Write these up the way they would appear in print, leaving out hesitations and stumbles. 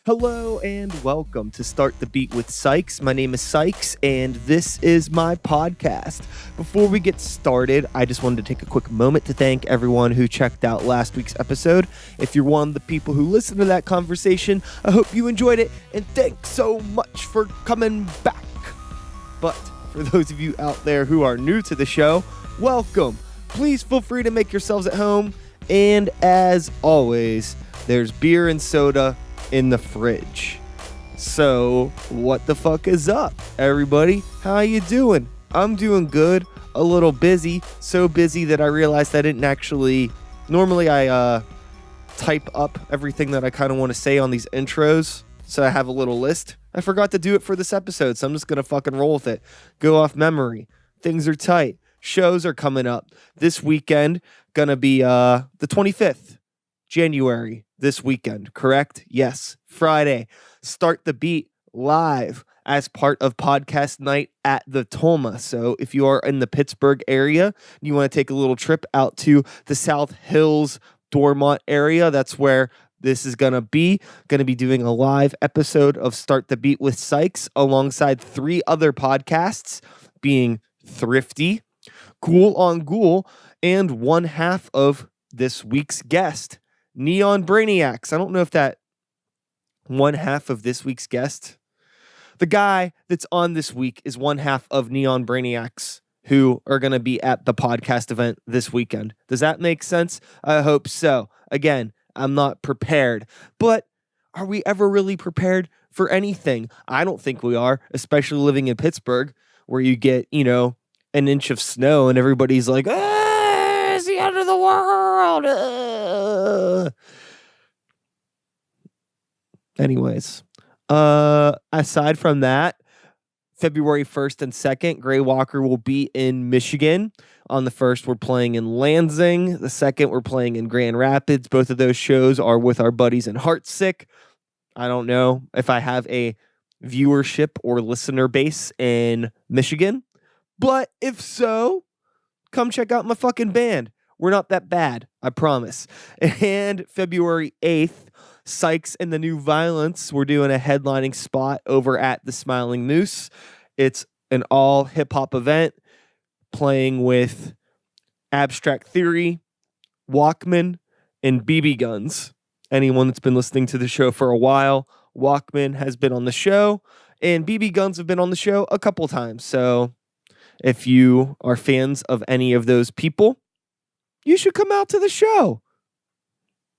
Hello and welcome to Start the Beat with Sikes. My name is Sikes and this is my podcast. Before we get started, I just wanted to take a quick moment to thank everyone who checked out last week's episode. If you're one of the people who listened to that conversation, I hope you enjoyed it and thanks so much for coming back. But for those of you out there who are new to the show, welcome. Please feel free to make yourselves at home. And as always, there's beer and soda in the fridge. So what the fuck is up, everybody? How you doing? I'm doing good. A little busy. So busy that I realized I didn't actually... Normally I type up everything that I kind of want to say on these intros, so I have a little list. I forgot to do it for this episode, so I'm just gonna fucking roll with it. Go off memory. Things are tight. Shows are coming up this weekend. Gonna be the 25th January this weekend, correct? Yes, Friday. Start the Beat live as part of podcast night at the Tolma. So if you are in the Pittsburgh area, you want to take a little trip out to the South Hills, Dormont area, that's where this is going to be doing a live episode of Start the Beat with Sikes alongside 3 other podcasts, being THRIFTY, Ghoul on Ghoul, and one half of this week's guest, Neon Brainiacs. I don't know if that one half of this week's guest, the guy that's on this week, is one half of Neon Brainiacs who are going to be at the podcast event this weekend. Does that make sense? I hope so. Again, I'm not prepared, but are we ever really prepared for anything? I don't think we are, especially living in Pittsburgh where you get, an inch of snow and everybody's like, it's the end of the world. Anyways, aside from that, February 1st and 2nd, Gray Walker will be in Michigan. On the 1st, we're playing in Lansing. The 2nd, we're playing in Grand Rapids. Both of those shows are with our buddies in Heartsick. I don't know if I have a viewership or listener base in Michigan, but if so, come check out my fucking band. We're not that bad, I promise. And February 8th, Sikes and the New Violence, we're doing a headlining spot over at the Smiling Moose. It's an all hip-hop event playing with Abstract Theory, Walkman, and BB Guns. Anyone that's been listening to the show for a while, Walkman has been on the show, and BB Guns have been on the show a couple times. So if you are fans of any of those people, you should come out to the show.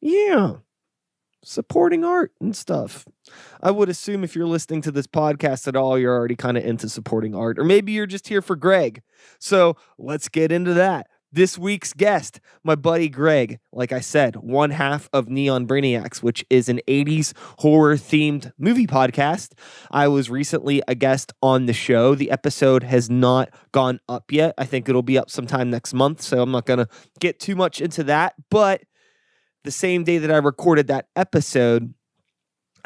Yeah. Supporting art and stuff. I would assume if you're listening to this podcast at all, you're already kind of into supporting art. Or maybe you're just here for Gregg. So let's get into that. This week's guest, my buddy Gregg, like I said, one half of Neon Brainiacs, which is an 80s horror-themed movie podcast. I was recently a guest on the show. The episode has not gone up yet. I think it'll be up sometime next month, so I'm not going to get too much into that. But the same day that I recorded that episode,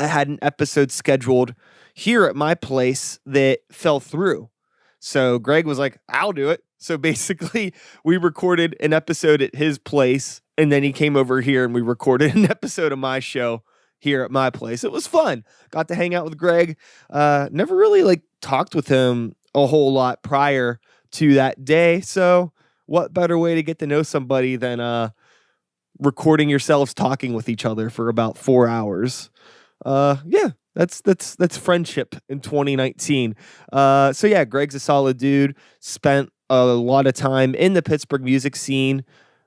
I had an episode scheduled here at my place that fell through. So Gregg was like, I'll do it. So basically, we recorded an episode at his place, and then he came over here and we recorded an episode of my show here at my place. It was fun. Got to hang out with Gregg. Never really talked with him a whole lot prior to that day. So what better way to get to know somebody than recording yourselves talking with each other for about 4 hours? Yeah. That's friendship in 2019. So yeah, Gregg's a solid dude. Spent a lot of time in the Pittsburgh music scene.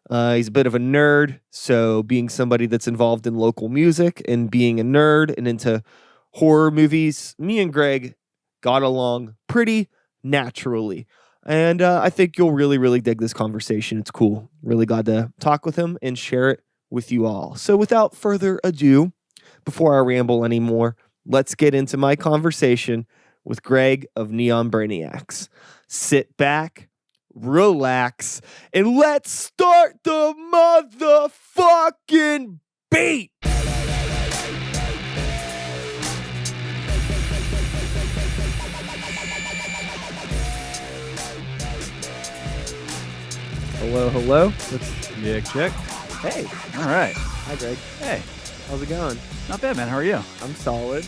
He's a bit of a nerd, so being somebody that's involved in local music and being a nerd and into horror movies, me and Gregg got along pretty naturally. And I think you'll really, really dig this conversation. It's cool. Really glad to talk with him and share it with you all. So without further ado, before I ramble anymore, let's get into my conversation with Gregg of Neon Brainiacs. Sit back, relax, and let's start the motherfucking beat! Hello, hello. Let's check. Hey. All right. Hi, Gregg. Hey. How's it going? Not bad, man. How are you? I'm solid.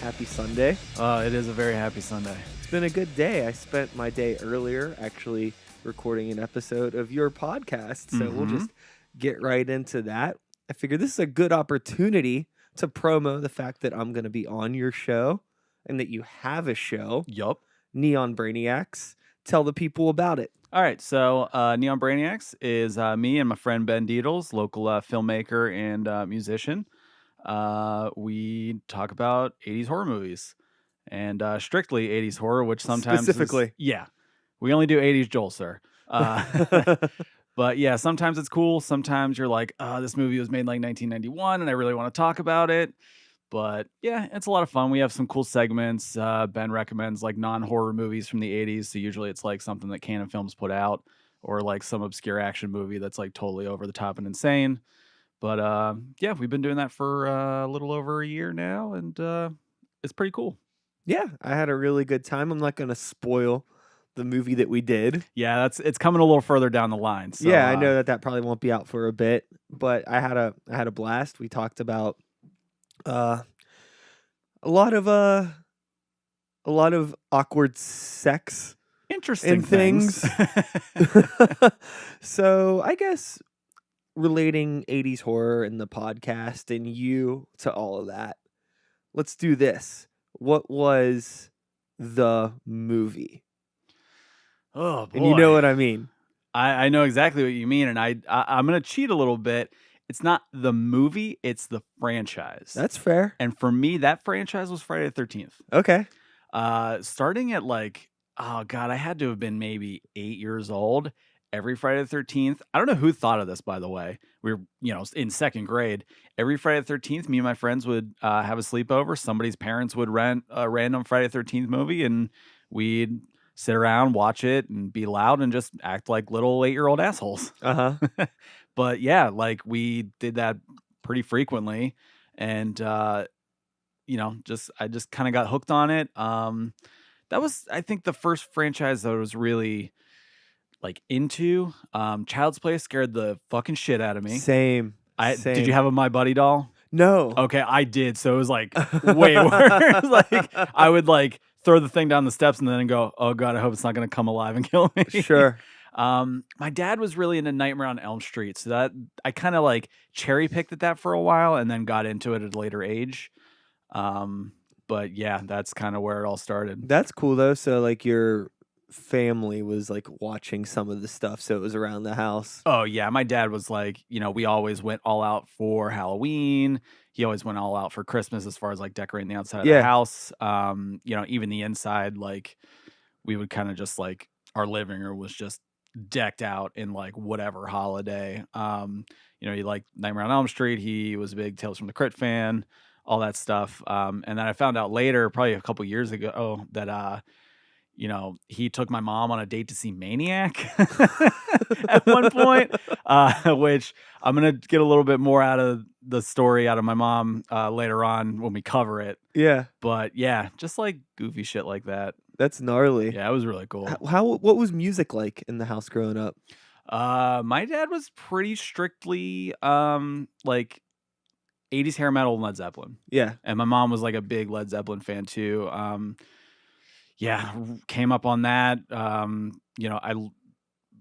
Happy Sunday. It is a very happy Sunday. It's been a good day. I spent my day earlier actually recording an episode of your podcast, so we'll just get right into that. I figured this is a good opportunity to promo the fact that I'm going to be on your show and that you have a show. Yup. Neon Brainiacs. Tell the people about it. All right, so Neon Brainiacs is me and my friend Ben Deedles, local filmmaker and musician. We talk about 80s horror movies and strictly 80s horror, which sometimes Specifically. We only do 80s Joel, sir. But yeah, sometimes it's cool. Sometimes you're like, this movie was made in like 1991 and I really want to talk about it. But yeah, it's a lot of fun. We have some cool segments. Ben recommends like non-horror movies from the 80s. So usually it's like something that Canon Films put out or like some obscure action movie that's like totally over the top and insane. But yeah, we've been doing that for a little over a year now, and it's pretty cool. Yeah, I had a really good time. I'm not going to spoil the movie that we did. Yeah, it's coming a little further down the line. So, yeah, I know that probably won't be out for a bit, but I had a blast. We talked about a lot of awkward sex, interesting things. So I guess relating 80s horror and the podcast and you to all of that. Let's do this. What was the movie? Oh boy. And you know what I mean. I know exactly what you mean, and I'm gonna cheat a little bit. It's not the movie, it's the franchise. That's fair. And for me, that franchise was Friday the 13th. Okay. Starting at like, oh God, I had to have been maybe 8 years old. Every Friday the 13th. I don't know who thought of this, by the way. We were, in second grade. Every Friday the 13th, me and my friends would have a sleepover. Somebody's parents would rent a random Friday the 13th movie, and we'd sit around, watch it, and be loud and just act like little 8-year-old assholes. But yeah, like we did that pretty frequently, and I just kind of got hooked on it. That was, I think, the first franchise that I was really like into. Child's Play scared the fucking shit out of me. Same. Did you have a My Buddy doll? No. Okay, I did. So it was like way worse. Like I would like throw the thing down the steps and then go, oh God, I hope it's not going to come alive and kill me. Sure. My dad was really into Nightmare on Elm Street. So that I kind of like cherry picked at that for a while and then got into it at a later age. But yeah, that's kind of where it all started. That's cool though. So like your family was like watching some of the stuff, so it was around the house. Oh yeah, my dad was like, we always went all out for Halloween. He always went all out for Christmas as far as like decorating the outside of the house. Even the inside, like we would kind of just like our living room was just decked out in like whatever holiday. He liked Nightmare on Elm Street. He was a big Tales from the Crypt fan, all that stuff. And then I found out later, probably a couple years ago, that he took my mom on a date to see Maniac at one point, which I'm going to get a little bit more out of the story out of my mom later on when we cover it. Yeah. But yeah, just like goofy shit like that. That's gnarly. Yeah, it was really cool. What was music like in the house growing up? My dad was pretty strictly like 80s hair metal and Led Zeppelin. Yeah. And my mom was like a big Led Zeppelin fan too. Yeah, came up on that.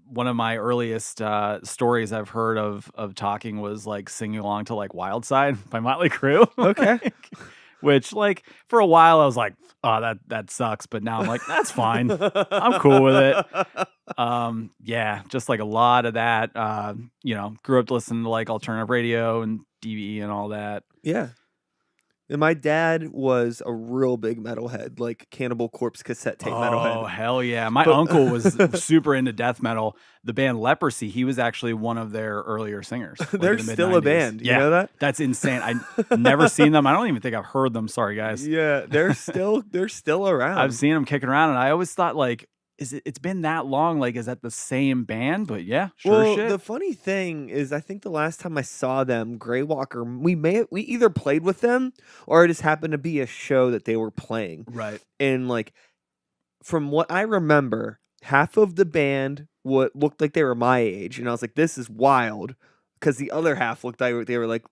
One of my earliest stories I've heard of talking was like singing along to like Wild Side by Motley Crue. Okay. Which like for a while I was like, oh, that sucks. But now I'm like, that's fine. I'm cool with it. Yeah, just like a lot of that. Grew up listening to like alternative radio and DVE and all that. Yeah. And my dad was a real big metalhead, like Cannibal Corpse cassette tape metalhead. Oh, hell yeah. My uncle was super into death metal. The band Leprosy, he was actually one of their earlier singers. Like They're still a band. You know that? That's insane. I've never seen them. I don't even think I've heard them. Sorry, guys. Yeah, they're still around. I've seen them kicking around, and I always thought, like, it's been that long? Like, is that the same band? But yeah, sure shit. The funny thing is, I think the last time I saw them, Grey Walker, we either played with them or it just happened to be a show that they were playing. Right. And like, from what I remember, half of the band looked like they were my age, and I was like, this is wild, because the other half looked like they were like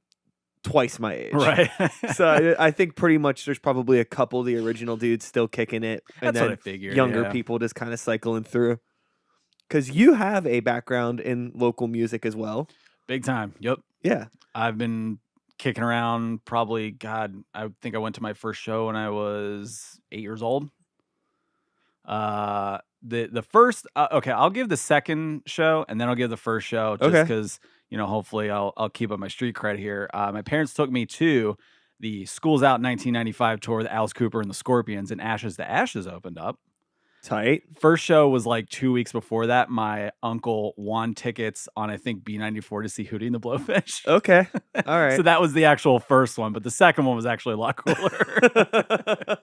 twice my age. Right. So I think pretty much there's probably a couple of the original dudes still kicking it, and That's what I then figured. younger yeah. people just kind of cycling through. Because you have a background in local music as well. Big time. Yep. Yeah. I've been kicking around probably, God, I think I went to my first show when I was 8 years old. The first, okay, I'll give the second show and then I'll give the first show just Okay. because, hopefully I'll keep up my street cred here. My parents took me to the Schools Out 1995 tour with Alice Cooper and the Scorpions, and Ashes to Ashes opened up. Tight. First show was like 2 weeks before that. My uncle won tickets on, I think, B94 to see Hootie and the Blowfish. Okay. All right. So that was the actual first one, but the second one was actually a lot cooler.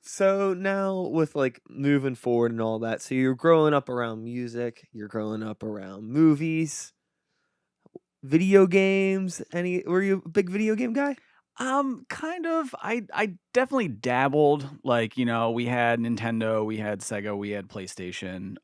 So now with like moving forward and all that, so you're growing up around music, you're growing up around movies, video games. Were you a big video game guy? Kind of. I definitely dabbled. Like, we had Nintendo, we had Sega, we had PlayStation.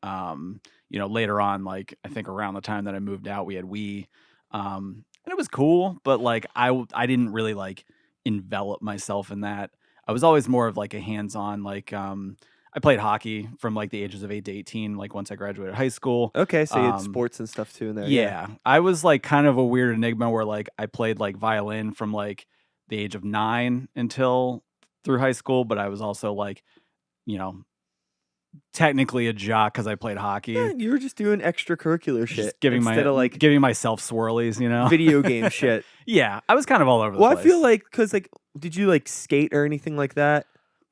Later on, like I think around the time that I moved out, we had Wii. And it was cool, but like I didn't really like envelop myself in that. I was always more of like a hands-on, like I played hockey from like the ages of 8 to 18, like once I graduated high school. Okay, so you had sports and stuff too in there. Yeah. I was like kind of a weird enigma where like I played like violin from like the age of 9 until through high school, but I was also like, technically a jock because I played hockey. Yeah, you were just doing extracurricular shit Just giving myself swirlies, video game shit. Yeah, I was kind of all over the place. Well, I feel like because like, did you like skate or anything like that?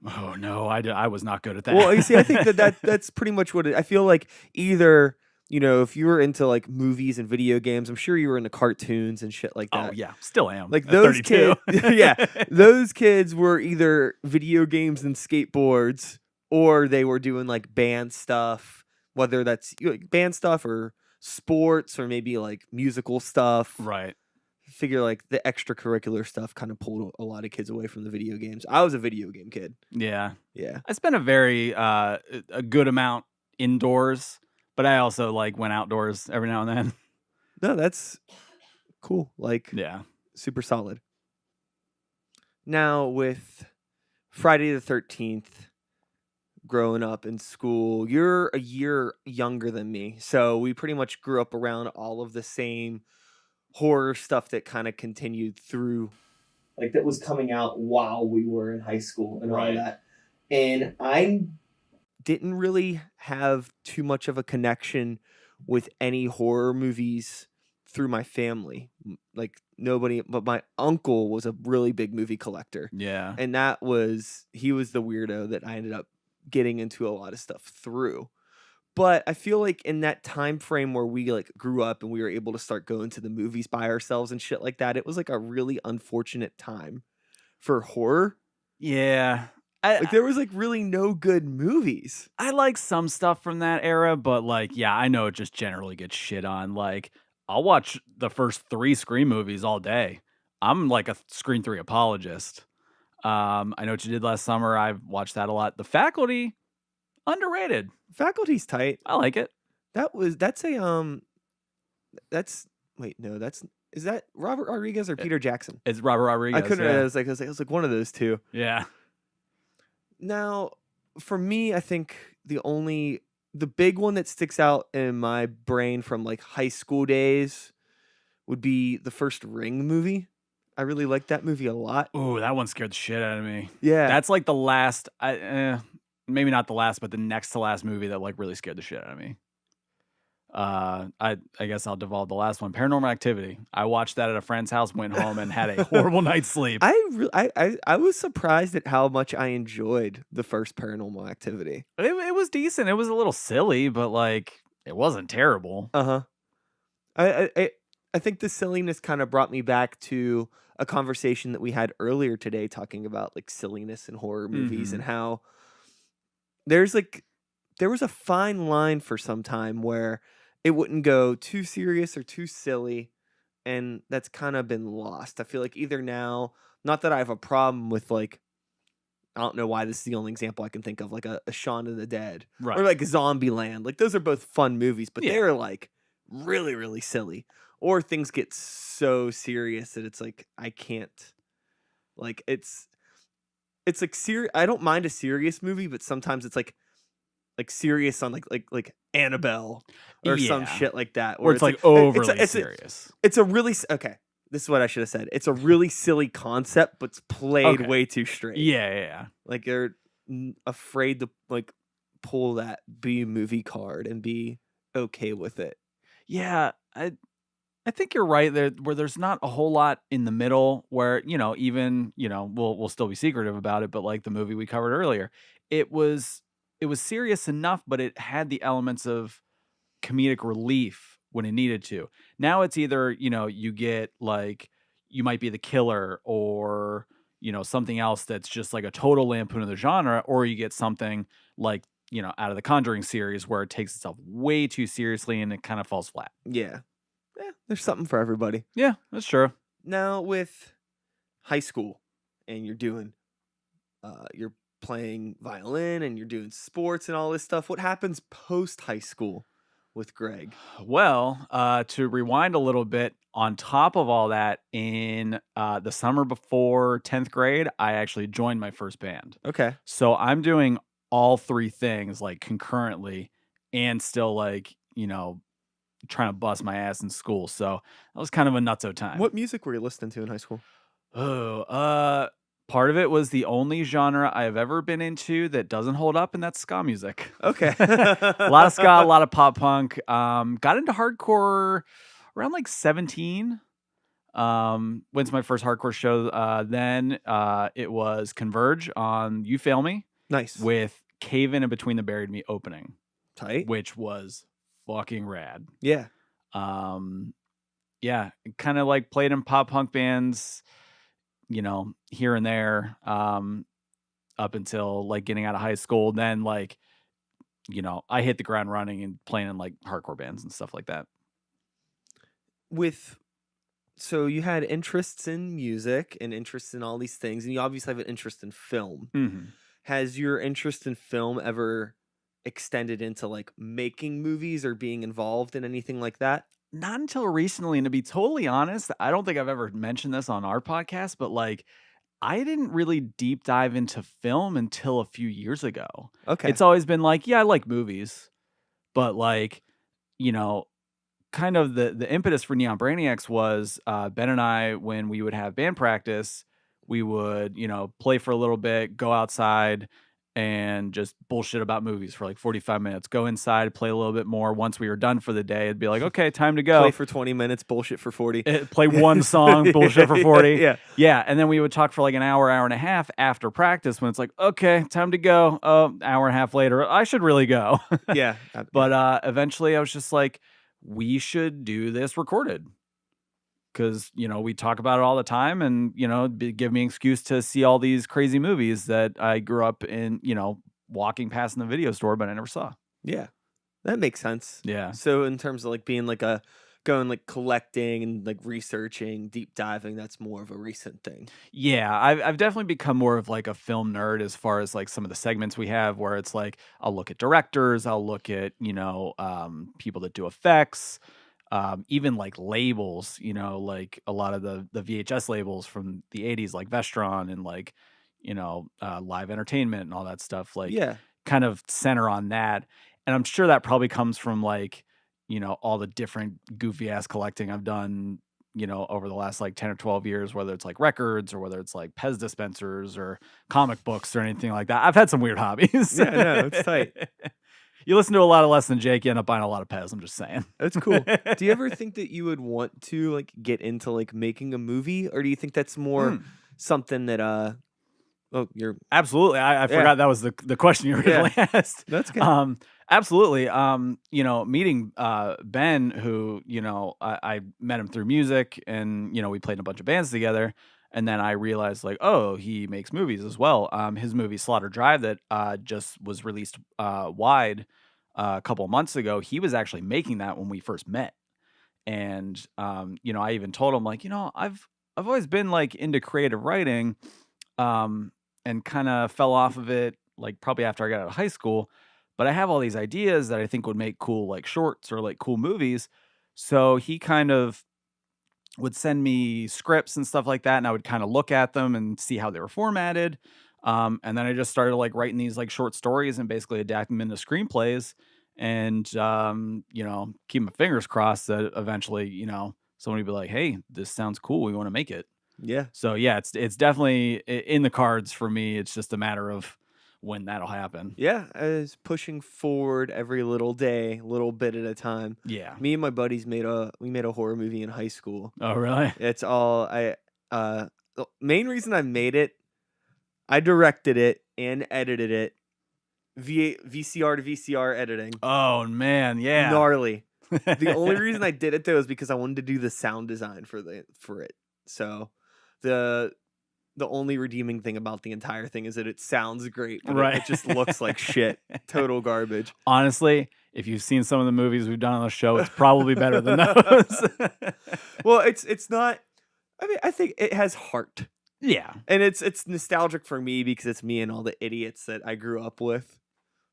Oh no, I was not good at that. Well, you see, I think that's pretty much what I feel like. Either if you were into like movies and video games, I'm sure you were into cartoons and shit like that. Oh yeah, still am. Like at those 32. kids, yeah, those kids were either video games and skateboards, or they were doing like band stuff, whether that's band stuff or sports or maybe like musical stuff. Right. I figure like the extracurricular stuff kind of pulled a lot of kids away from the video games. I was a video game kid. Yeah. Yeah. I spent a good amount indoors, but I also like went outdoors every now and then. No, that's cool. Like, yeah, super solid. Now with Friday the 13th, growing up in school, you're a year younger than me, so we pretty much grew up around all of the same horror stuff that kind of continued through, like that was coming out while we were in high school and all that. And I didn't really have too much of a connection with any horror movies through my family. Like nobody, but my uncle was a really big movie collector. Yeah. And he was the weirdo that I ended up getting into a lot of stuff through. But I feel like in that time frame where we like grew up and we were able to start going to the movies by ourselves and shit like that, it was like a really unfortunate time for horror. Yeah. There was like really no good movies. I like some stuff from that era, but like, yeah, I know it just generally gets shit on. Like, I'll watch the first 3 Scream movies all day. I'm like a Scream 3 apologist. I Know What You Did Last Summer. I've watched that a lot. The Faculty, underrated. Faculty's tight. I like it. Is that Robert Rodriguez or Peter Jackson? It's Robert Rodriguez. I couldn't. Yeah. It was like one of those two. Yeah. Now, for me, I think the big one that sticks out in my brain from like high school days would be the first Ring movie. I really liked that movie a lot. Ooh, that one scared the shit out of me. Yeah. That's like the last, maybe not the last, but the next to last movie that like really scared the shit out of me. I guess I'll divulge the last one. Paranormal Activity. I watched that at a friend's house, went home, and had a horrible night's sleep. I was surprised at how much I enjoyed the first Paranormal Activity. It was decent. It was a little silly, but like it wasn't terrible. I think the silliness kind of brought me back to a conversation that we had earlier today, talking about like silliness in horror movies and how there was a fine line for some time where it wouldn't go too serious or too silly, and that's kind of been lost. I feel like either now, not that I have a problem with like, I don't know why this is the only example I can think of, like a Shaun of the Dead or like Zombieland. Like those are both fun movies, but they're like really, really silly, or things get so serious that it's like I can't. Like it's like serious. I don't mind a serious movie, but sometimes it's like serious on like Annabelle or some Yeah. shit like that, Or where it's it's like like overly serious. it's a really okay. This is what I should have said. It's a really silly concept, but it's played Okay. way too straight. Yeah. Like they're afraid to like pull that B movie card and be okay with it. Yeah, I think you're right there where there's not a whole lot in the middle where, even, we'll still be secretive about it, but like the movie we covered earlier, it was it was serious enough, but it had the elements of comedic relief when it needed to. Now it's either, you get like you might be the killer or, something else that's just like a total lampoon of the genre, or you get something like, out of the Conjuring series where it takes itself way too seriously and it kind of falls flat. Yeah. There's something for everybody. Yeah, that's true. Now with high school and you're playing violin and you're doing sports and all this stuff. What happens post high school with Greg? Well, to rewind a little bit, on top of all that, in the summer before 10th grade, I actually joined my first band. Okay. So I'm doing all three things like concurrently and still like, trying to bust my ass in school. So that was kind of a nutso time. What music were you listening to in high school? Part of it was the only genre I have ever been into that doesn't hold up, and that's ska music. Okay. A lot of ska, a lot of pop punk. Got into hardcore around like 17. Went to my first hardcore show. Then it was Converge on You Fail Me. Nice. With Cave In and Between the Buried Me opening. Tight. Which was fucking rad. Yeah. Yeah, kind of like played in pop punk bands, here and there, up until like getting out of high school. Then like, I hit the ground running and playing in like hardcore bands and stuff like that. So you had interests in music and interests in all these things, and you obviously have an interest in film. Mm-hmm. Has your interest in film ever extended into like making movies or being involved in anything like that? Not until recently, and to be totally honest, I don't think I've ever mentioned this on our podcast, but like I didn't really deep dive into film until a few years ago. Okay. It's always been like, yeah, I like movies, but like, kind of the impetus for Neon Brainiacs was Ben and I, when we would have band practice, we would, play for a little bit, go outside and just bullshit about movies for like 45 minutes, go inside, play a little bit more. Once we were done for the day, it'd be like, okay, time to go. Play for 20 minutes, bullshit for 40. Play one song, bullshit for 40. Yeah. Yeah. And then we would talk for like an hour and a half after practice when it's like, okay, time to go. Oh, hour and a half later, I should really go. Yeah. But eventually I was just like, we should do this recorded. Because, we talk about it all the time and, give me an excuse to see all these crazy movies that I grew up in, walking past in the video store, but I never saw. Yeah. That makes sense. Yeah. So in terms of like being like going like collecting and like researching, deep diving, that's more of a recent thing. Yeah, I've definitely become more of like a film nerd as far as like some of the segments we have where it's like I'll look at directors, I'll look at, people that do effects. Even like labels, like a lot of the VHS labels from the 80s, like Vestron and like, live entertainment and all that stuff, like kind of center on that. And I'm sure that probably comes from like, all the different goofy ass collecting I've done, over the last like 10 or 12 years, whether it's like records or whether it's like Pez dispensers or comic books or anything like that. I've had some weird hobbies. Yeah, no, it's tight. You listen to a lot of Less Than Jake, you end up buying a lot of Pez. I'm just saying. That's cool. Do you ever think that you would want to like get into like making a movie, or do you think that's more something that you're absolutely? I forgot that was the question you originally asked. That's good. Absolutely. Meeting Ben, who I met him through music, and we played in a bunch of bands together. And then I realized, like, oh, he makes movies as well. His movie Slaughter Drive that just was released wide a couple of months ago, he was actually making that when we first met. And, I even told him, like, I've always been, like, into creative writing and kind of fell off of it, like, probably after I got out of high school. But I have all these ideas that I think would make cool, like, shorts or, like, cool movies. So he kind of would send me scripts and stuff like that, and I would kind of look at them and see how they were formatted. And then I just started like writing these like short stories and basically adapt them into screenplays. And keep my fingers crossed that eventually, somebody would be like, "Hey, this sounds cool. We want to make it." Yeah. So yeah, it's definitely in the cards for me. It's just a matter of when that'll happen. Yeah, I was pushing forward every little day, little bit at a time. Yeah. Me and my buddies made a horror movie in high school. Oh, really? It's all the main reason I made it, I directed it and edited it via VCR to VCR editing. Oh man, yeah. Gnarly. The only reason I did it though is because I wanted to do the sound design for it. So the only redeeming thing about the entire thing is that it sounds great, but Right. it just looks like shit. Total garbage. Honestly, if you've seen some of the movies we've done on the show, it's probably better than those. Well, it's not. I mean, I think it has heart, Yeah. and it's nostalgic for me because it's me and all the idiots that I grew up with.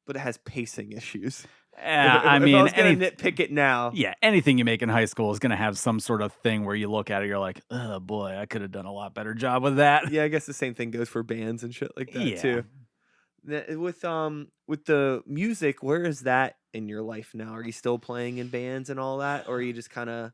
But it has pacing issues. Yeah, If I was gonna any nitpick it now. yeah, anything you make in high school is gonna have some sort of thing where you look at it, you're like, oh boy, I could have done a lot better job with that. Yeah, I guess the same thing goes for bands and shit like that Yeah. too. With the music, where is that in your life now? Are you still playing in bands and all that, or are you just kind of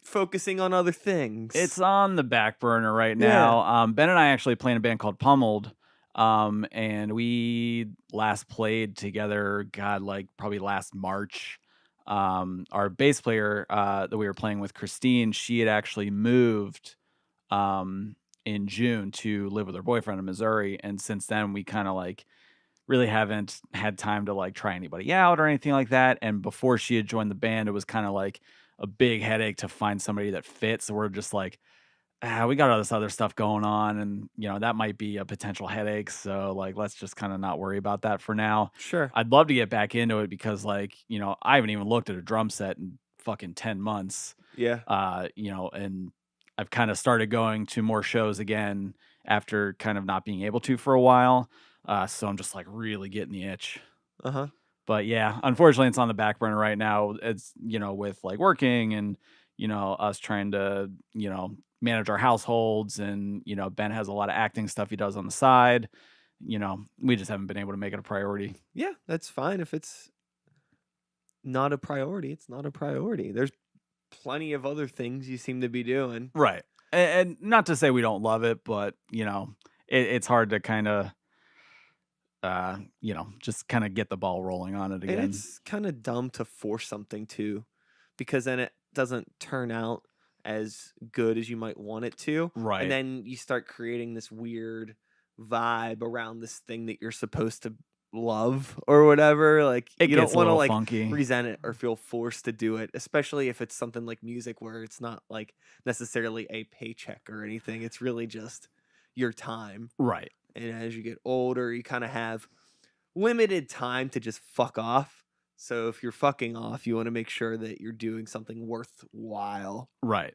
focusing on other things? It's on the back burner right Yeah. now. Ben and I actually play in a band called Pummeled. And we last played together, God, like probably last March. Our bass player that we were playing with, Christine, she had actually moved in June to live with her boyfriend in Missouri. And since then, we kind of like really haven't had time to like try anybody out or anything like that. And before she had joined the band, it was kind of like a big headache to find somebody that fits. So we're just like, we got all this other stuff going on, and that might be a potential headache. So like, let's just kind of not worry about that for now. Sure. I'd love to get back into it because like, I haven't even looked at a drum set in fucking 10 months. Yeah. And I've kind of started going to more shows again after kind of not being able to for a while. So I'm just like really getting the itch. Uh-huh. But yeah, unfortunately it's on the back burner right now. It's, with like working and, us trying to, manage our households, and Ben has a lot of acting stuff he does on the side. We just haven't been able to make it a priority. Yeah, that's fine. If it's not a priority, it's not a priority. There's plenty of other things you seem to be doing. Right. And not to say we don't love it, but it's hard to kind of just kind of get the ball rolling on it again. And it's kind of dumb to force something too, because then it doesn't turn out as good as you might want it to. Right. And then you start creating this weird vibe around this thing that you're supposed to love or whatever. Like It you don't gets a want to little like funky. resent it or feel forced to do it, especially if it's something like music where it's not like necessarily a paycheck or anything. It's really just your time. Right. And as you get older, you kind of have limited time to just fuck off. So if you're fucking off, you want to make sure that you're doing something worthwhile. Right.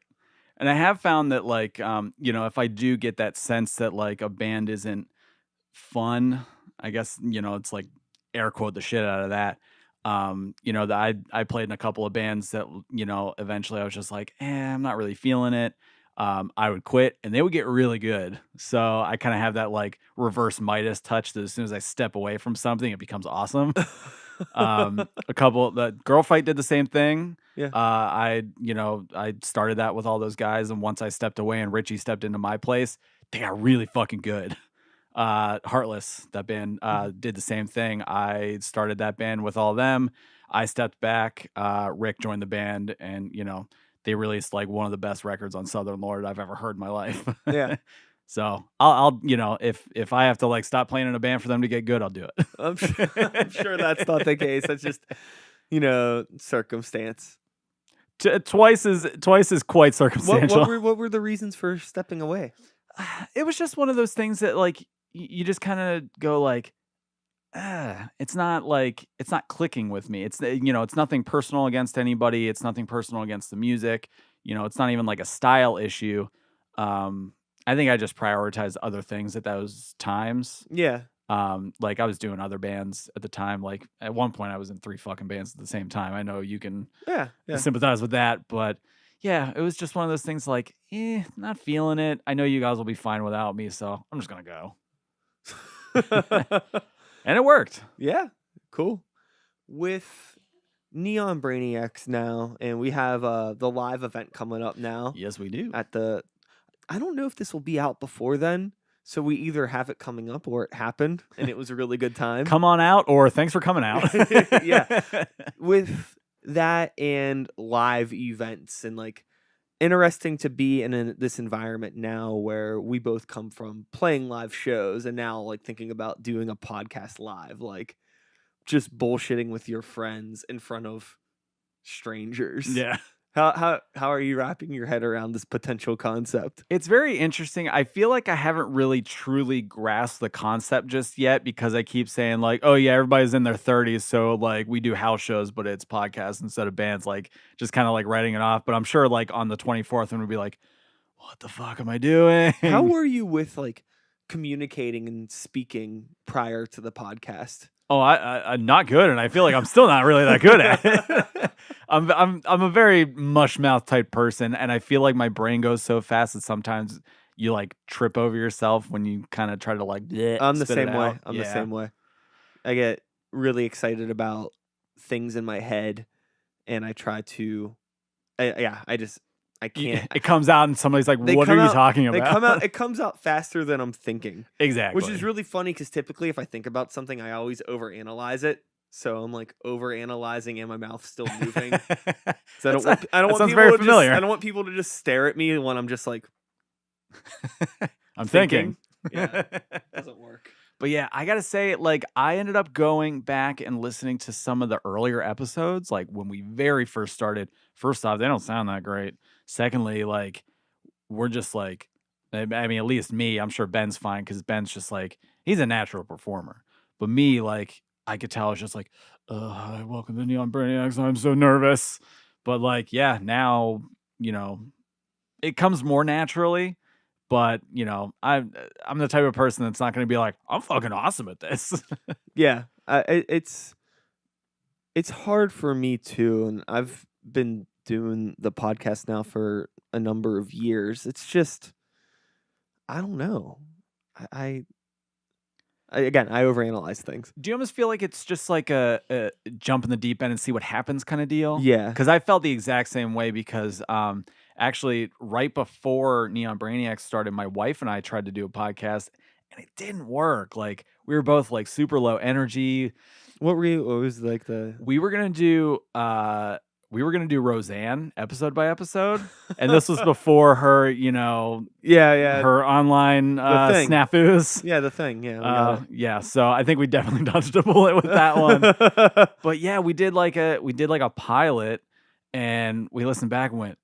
And I have found that like, if I do get that sense that like a band isn't fun, I guess, it's like air quote the shit out of that. That I played in a couple of bands that, eventually I was just like, I'm not really feeling it. I would quit and they would get really good. So I kind of have that like reverse Midas touch that as soon as I step away from something, it becomes awesome. The Girl Fight did the same thing. Yeah. I started that with all those guys, and once I stepped away and Richie stepped into my place, they got really fucking good. Heartless, that band, did the same thing. I started that band with all them. I stepped back. Rick joined the band, and they released like one of the best records on Southern Lord I've ever heard in my life. Yeah. So I'll if I have to like stop playing in a band for them to get good, I'll do it. I'm sure that's not the case. That's just, circumstance. Twice is quite circumstantial. What were the reasons for stepping away? It was just one of those things that like you just kind of go like, it's not clicking with me. It's it's nothing personal against anybody. It's nothing personal against the music. It's not even like a style issue. I think I just prioritized other things at those times. Yeah. Like I was doing other bands at the time. Like at one point I was in 3 fucking bands at the same time. I know you can Yeah. sympathize with that, but yeah, it was just one of those things like, not feeling it. I know you guys will be fine without me, so I'm just gonna go. And it worked. Yeah. Cool. With Neon Brainiacs now, and we have the live event coming up now. Yes, we do. I don't know if this will be out before then, so we either have it coming up or it happened, and it was a really good time. Come on out, or thanks for coming out. Yeah. With that and live events, and like interesting to be in this environment now where we both come from playing live shows, and now like thinking about doing a podcast live, like just bullshitting with your friends in front of strangers. Yeah. How are you wrapping your head around this potential concept? It's very interesting. I feel like I haven't really truly grasped the concept just yet because I keep saying like, oh yeah, everybody's in their 30s, so like we do house shows, but it's podcasts instead of bands, like just kind of like writing it off. But I'm sure like on the 24th, when we'll be like, what the fuck am I doing? How were you with like communicating and speaking prior to the podcast? Oh, I'm not good, and I feel like I'm still not really that good at it. I'm a very mush mouth type person, and I feel like my brain goes so fast that sometimes you like trip over yourself when you kind of try to like. I'm the spit it same way. out. I'm Yeah. the same way. I get really excited about things in my head, and I try to. I can't. It comes out, and somebody's like, "What are you talking about?" It comes out faster than I'm thinking. Exactly. Which is really funny because typically, if I think about something, I always overanalyze it. So I'm like overanalyzing, and my mouth's still moving. So I don't want I don't want people to just stare at me when I'm just like, I'm thinking. Yeah, doesn't work. But yeah, I gotta say, like, I ended up going back and listening to some of the earlier episodes, like when we very first started. First off, they don't sound that great. Secondly, like, we're just like, I mean, at least me, I'm sure Ben's fine because Ben's just like, he's a natural performer. But me, like, I could tell I was just like, hi, welcome to Neon Brainiacs. I'm so nervous. But like, yeah, now, you know, it comes more naturally. But, you know, I'm the type of person that's not going to be like, I'm fucking awesome at this. Yeah, it's hard for me too, and I've been doing the podcast now for a number of years. It's just, I don't know. I overanalyze things. Do you almost feel like it's just like a jump in the deep end and see what happens kind of deal? Yeah. Because I felt the exact same way because actually right before Neon Brainiacs started, my wife and I tried to do a podcast and it didn't work. Like we were both like super low energy. What was like we were gonna do Roseanne episode by episode, and this was before her, you know, her online snafus. Yeah, the thing. Yeah, yeah. So I think we definitely dodged a bullet with that one. But yeah, we did like a pilot, and we listened back and went,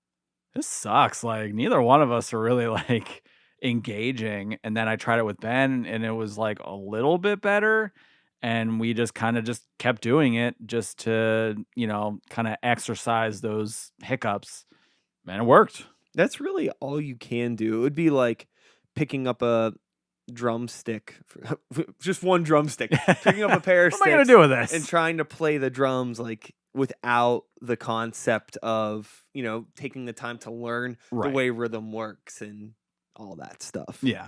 "This sucks." Like neither one of us are really like engaging. And then I tried it with Ben, and it was like a little bit better. And we just kind of kept doing it just to, you know, kind of exercise those hiccups. Man, it worked. That's really all you can do. It would be like picking up a drumstick, just one drumstick, picking up a pair of sticks. What am I going to do with this? And trying to play the drums like without the concept of, you know, taking the time to learn the way rhythm works and all that stuff. Yeah.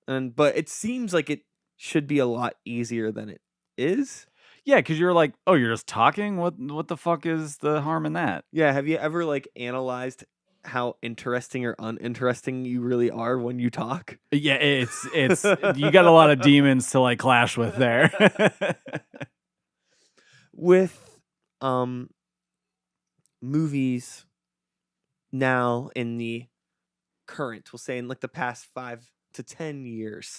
But it seems like it should be a lot easier than it is. Yeah, because you're like, oh, you're just talking? What the fuck is the harm in that? Yeah, have you ever like analyzed how interesting or uninteresting you really are when you talk? Yeah, it's you got a lot of demons to like clash with there. With movies now in the current, we'll say in like the past 5 to 10 years.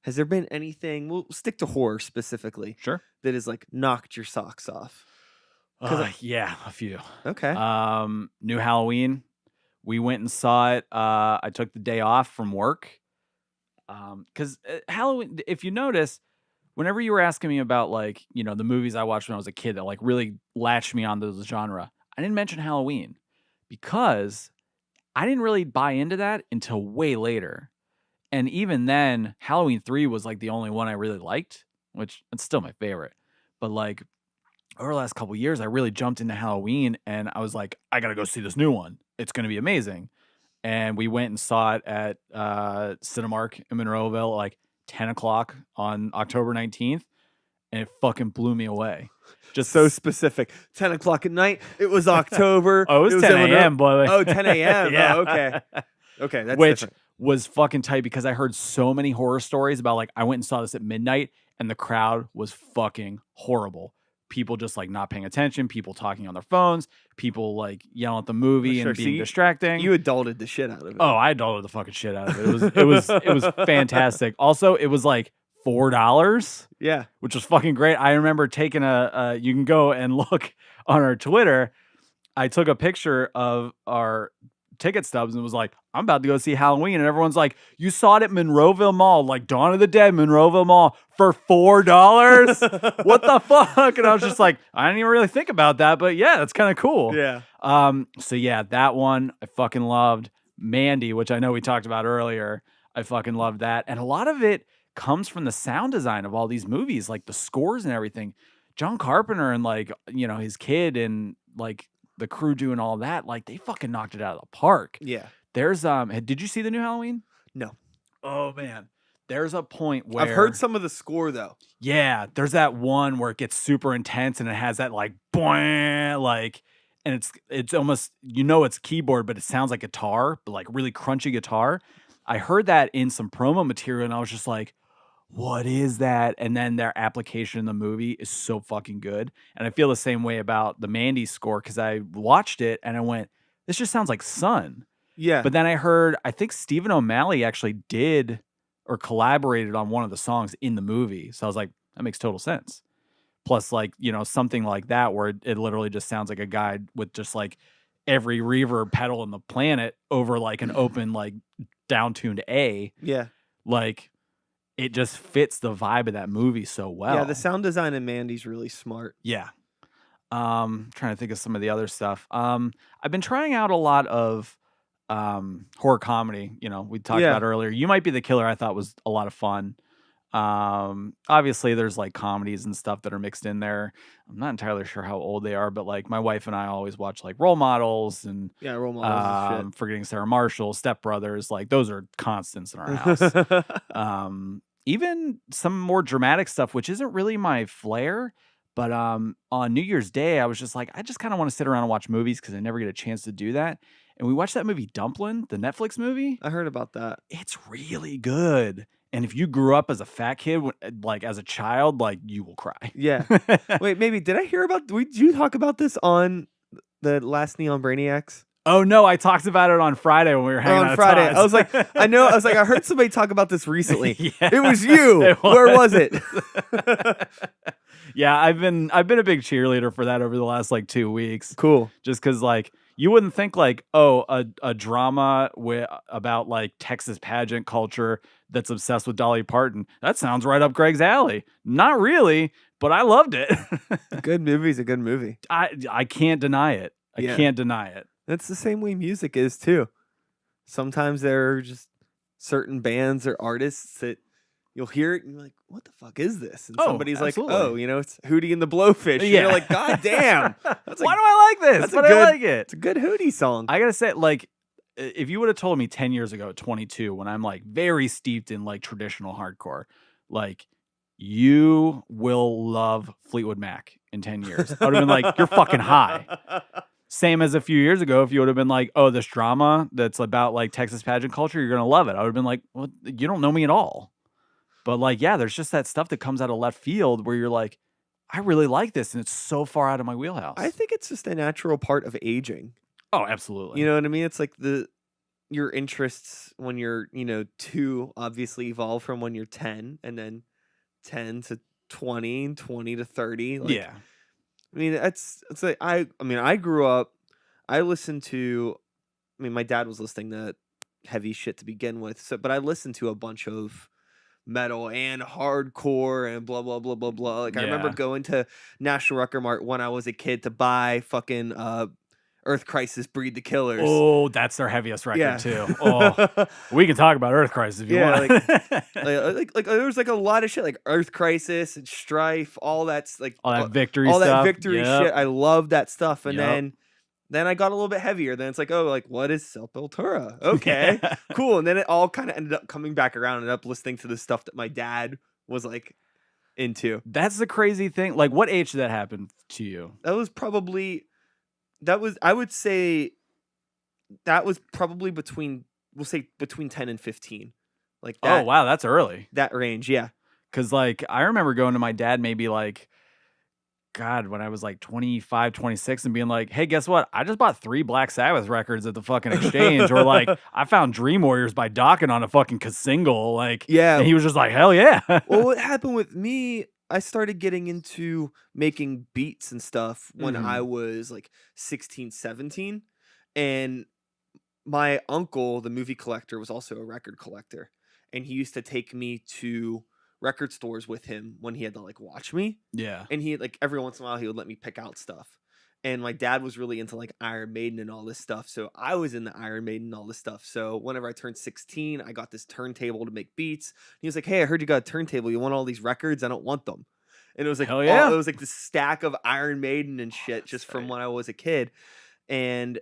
Has there been anything, we'll stick to horror specifically, sure, that has like knocked your socks off? Yeah, a few. Okay. New Halloween. We went and saw it. I took the day off from work. Because Halloween, if you notice, whenever you were asking me about like, you know, the movies I watched when I was a kid that like really latched me onto the genre, I didn't mention Halloween because I didn't really buy into that until way later. And even then, Halloween 3 was like the only one I really liked, which it's still my favorite. But like over the last couple of years, I really jumped into Halloween and I was like, I got to go see this new one. It's going to be amazing. And we went and saw it at Cinemark in Monroeville at like 10 o'clock on October 19th. And it fucking blew me away. Just so specific. 10 o'clock at night. It was October. Oh, it was 10 a.m., boy. Oh, 10 a.m. Yeah. Oh, okay. Okay, that's Which different. Was fucking tight because I heard so many horror stories about like I went and saw this at midnight and the crowd was fucking horrible. People just like not paying attention, people talking on their phones, people like yelling at the movie and being distracting. You adulted the shit out of it. Oh, I adulted the fucking shit out of it. It was fantastic. Also, it was like $4. Yeah. Which was fucking great. I remember taking you can go and look on our Twitter. I took a picture of our ticket stubs and was like, I'm about to go see Halloween. And everyone's like, you saw it at Monroeville Mall, like Dawn of the Dead, Monroeville Mall for $4? What the fuck? And I was just like, I didn't even really think about that, but yeah, that's kind of cool. Yeah. So yeah, that one I fucking loved. Mandy, which I know we talked about earlier. I fucking loved that. And a lot of it comes from the sound design of all these movies, like the scores and everything. John Carpenter and like, you know, his kid and like the crew doing all that, like they fucking knocked it out of the park. Yeah. There's did you see the new Halloween? No. Oh man. There's a point where I've heard some of the score though. Yeah, there's that one where it gets super intense and it has that like boing, like, and it's almost, you know, it's keyboard, but it sounds like guitar, but like really crunchy guitar. I heard that in some promo material and I was just like, what is that? And then their application in the movie is so fucking good. And I feel the same way about the Mandy score because I watched it and I went, this just sounds like Sun. Yeah. But then I heard, I think Stephen O'Malley actually did or collaborated on one of the songs in the movie. So I was like, that makes total sense. Plus, like, you know, something like that where it literally just sounds like a guy with just like every reverb pedal in the planet over like an open, like down tuned A. Yeah. Like, it just fits the vibe of that movie so well. Yeah, the sound design in Mandy's really smart. Yeah. Trying to think of some of the other stuff. I've been trying out a lot of horror comedy. You know, we talked about earlier. You Might Be the Killer, I thought was a lot of fun. Obviously there's like comedies and stuff that are mixed in there. I'm not entirely sure how old they are, but like my wife and I always watch like Role Models and Role Models and shit. Forgetting Sarah Marshall, Step Brothers, like those are constants in our house. Even some more dramatic stuff, which isn't really my flair, but on New Year's Day, I was just like, I just kind of want to sit around and watch movies because I never get a chance to do that. And we watched that movie Dumpling, the Netflix movie. I heard about that. It's really good. And if you grew up as a fat kid, like as a child, like you will cry. Yeah. Wait, maybe did I hear about? Did you talk about this on the last Neon Brainiacs? Oh no, I talked about it on Friday when we were hanging out. On Friday, I was like, I heard somebody talk about this recently. Yeah, it was you. Where was it? Yeah, I've been a big cheerleader for that over the last like 2 weeks. Cool. Just because like you wouldn't think like, oh, a drama about like Texas pageant culture that's obsessed with Dolly Parton. That sounds right up Gregg's alley. Not really, but I loved it. A good movie's a good movie. I can't deny it. I can't deny it. That's the same way music is too. Sometimes there are just certain bands or artists that you'll hear it and you're like, what the fuck is this? And somebody's absolutely. like, oh, you know, it's Hootie and the Blowfish. Yeah. And you're like, God damn. Why do I like this? But I like it. It's a good Hootie song. I gotta say, like, if you would have told me 10 years ago at 22, when I'm like very steeped in like traditional hardcore, like you will love Fleetwood Mac in 10 years. I would have been like, you're fucking high. Same as a few years ago, if you would have been like, oh, this drama that's about like Texas pageant culture, you're going to love it. I would have been like, well, you don't know me at all. But like, yeah, there's just that stuff that comes out of left field where you're like, I really like this. And it's so far out of my wheelhouse. I think it's just a natural part of aging. Oh, absolutely. You know what I mean? It's like your interests when you're, 2 obviously evolve from when you're 10 and then 10 to 20, 20 to 30. Like, yeah. I mean, it's like I grew up. I listened to. I mean, my dad was listening to heavy shit to begin with. But I listened to a bunch of metal and hardcore and blah blah blah blah blah. Like I remember going to National Record Mart when I was a kid to buy fucking Earth Crisis, Breed the Killers. Oh, that's their heaviest record Yeah. too. Oh, we can talk about Earth Crisis if you want. Like there was like a lot of shit like Earth Crisis and Strife, all that's like all that victory all stuff. that victory shit. I love that stuff. And Yep. then I got a little bit heavier. Then it's like, oh, like what is Sepultura? Okay, cool. And then it all kind of ended up coming back around and up listening to the stuff that my dad was like into. That's the crazy thing. Like, what age did that happen to you? I would say that was probably between 10 and 15. Like that. Oh, wow, that's early. That range, yeah. Cuz like I remember going to my dad maybe like God, when I was like 25, 26 and being like, "Hey, guess what? I just bought 3 Black Sabbath records at the fucking exchange." Or like, "I found Dream Warriors by Dokken on a fucking single." Like, yeah. And he was just like, "Hell yeah." Well, what happened with me, I started getting into making beats and stuff when I was like 16, 17. And my uncle, the movie collector, was also a record collector. And he used to take me to record stores with him when he had to like watch me. Yeah. And he like every once in a while he would let me pick out stuff. And my dad was really into like Iron Maiden and all this stuff. So I was in the Iron Maiden and all this stuff. So whenever I turned 16, I got this turntable to make beats. And he was like, "Hey, I heard you got a turntable. You want all these records? I don't want them." And it was like, hell yeah. It was like this stack of Iron Maiden and shit just from when I was a kid. And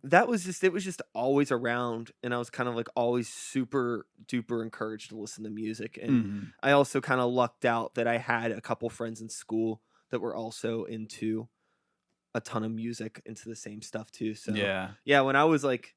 it was just always around. And I was kind of like always super duper encouraged to listen to music. And I also kind of lucked out that I had a couple friends in school that were also into a ton of music, into the same stuff too. So yeah, when I was like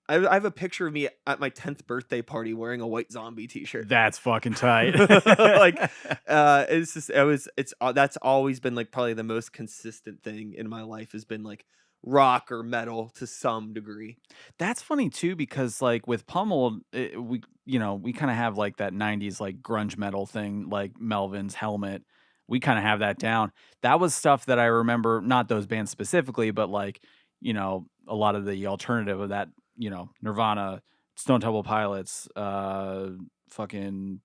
I have a picture of me at my 10th birthday party wearing a White Zombie t-shirt. That's fucking tight. Like that's always been like probably the most consistent thing in my life has been like rock or metal to some degree. That's funny too, because like with Pummeled, we kind of have like that 90s like grunge metal thing, like Melvin's Helmet. We kind of have that down. That was stuff that I remember, not those bands specifically, but like, a lot of the alternative of that, Nirvana, Stone Temple Pilots, fucking,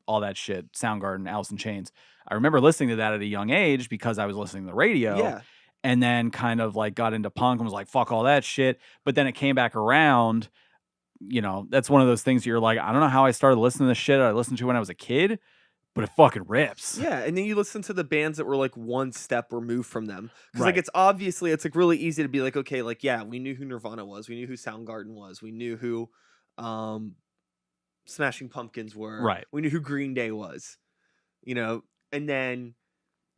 all that shit, Soundgarden, Alice in Chains. I remember listening to that at a young age because I was listening to the radio. Yeah. And then kind of like got into punk and was like, fuck all that shit. But then it came back around. That's one of those things you're like, I don't know how I started listening to this shit I listened to when I was a kid, but it fucking rips. Yeah, and then you listen to the bands that were like one step removed from them. Because like it's like really easy to be like, okay, like yeah, we knew who Nirvana was, we knew who Soundgarden was, we knew who Smashing Pumpkins were, right? We knew who Green Day was, and then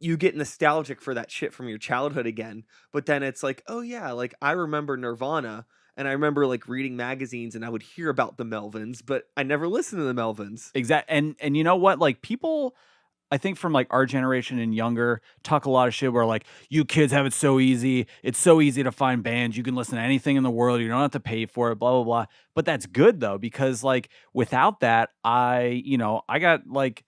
you get nostalgic for that shit from your childhood again. But then it's like, oh yeah, like I remember Nirvana. And I remember like reading magazines and I would hear about the Melvins, but I never listened to the Melvins. Exactly. And you know what? Like people, I think from like our generation and younger, talk a lot of shit where like, you kids have it so easy. It's so easy to find bands. You can listen to anything in the world. You don't have to pay for it, blah, blah, blah. But that's good though, because like without that, I got like,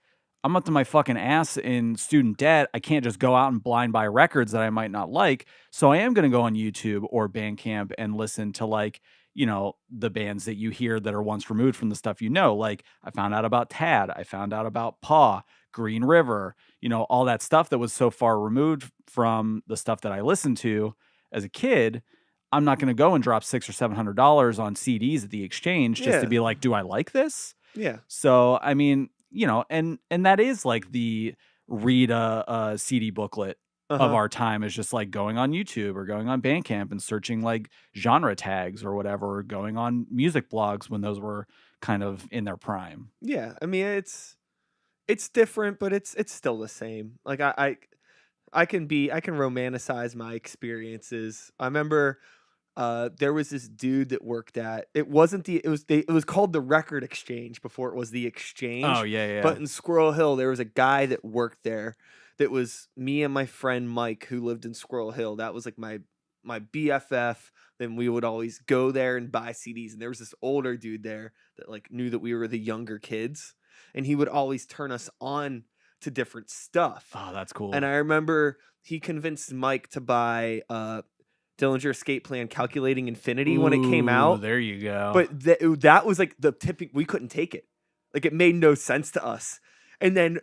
I'm up to my fucking ass in student debt. I can't just go out and blind buy records that I might not like. So I am going to go on YouTube or Bandcamp and listen to like, the bands that you hear that are once removed from the stuff Like I found out about Tad. I found out about Paw, Green River, all that stuff that was so far removed from the stuff that I listened to as a kid. I'm not going to go and drop $600 or $700 on CDs at the exchange just to be like, do I like this? Yeah. So, I mean, and that is like the read a CD booklet of our time is just like going on YouTube or going on Bandcamp and searching like genre tags or whatever, or going on music blogs when those were kind of in their prime. Yeah. I mean, it's different, but it's still the same. Like I can romanticize my experiences. I remember there was this dude that worked at it was called the Record Exchange before it was the Exchange. Oh yeah. But in Squirrel Hill there was a guy that worked there that was me and my friend Mike who lived in Squirrel Hill. That was like my BFF. Then we would always go there and buy CDs, and there was this older dude there that like knew that we were the younger kids, and he would always turn us on to different stuff. Oh, that's cool. And I remember he convinced Mike to buy Dillinger Escape Plan Calculating Infinity when it came out. There you go. But that was like the tipping, we couldn't take it. Like it made no sense to us. And then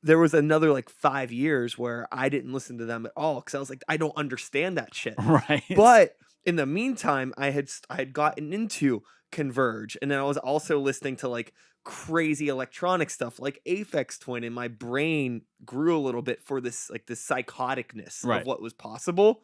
there was another like 5 years where I didn't listen to them at all because I was like, I don't understand that shit. Right. But in the meantime, I had gotten into Converge, and then I was also listening to like crazy electronic stuff like Aphex Twin, and my brain grew a little bit for this psychoticness Right. of what was possible.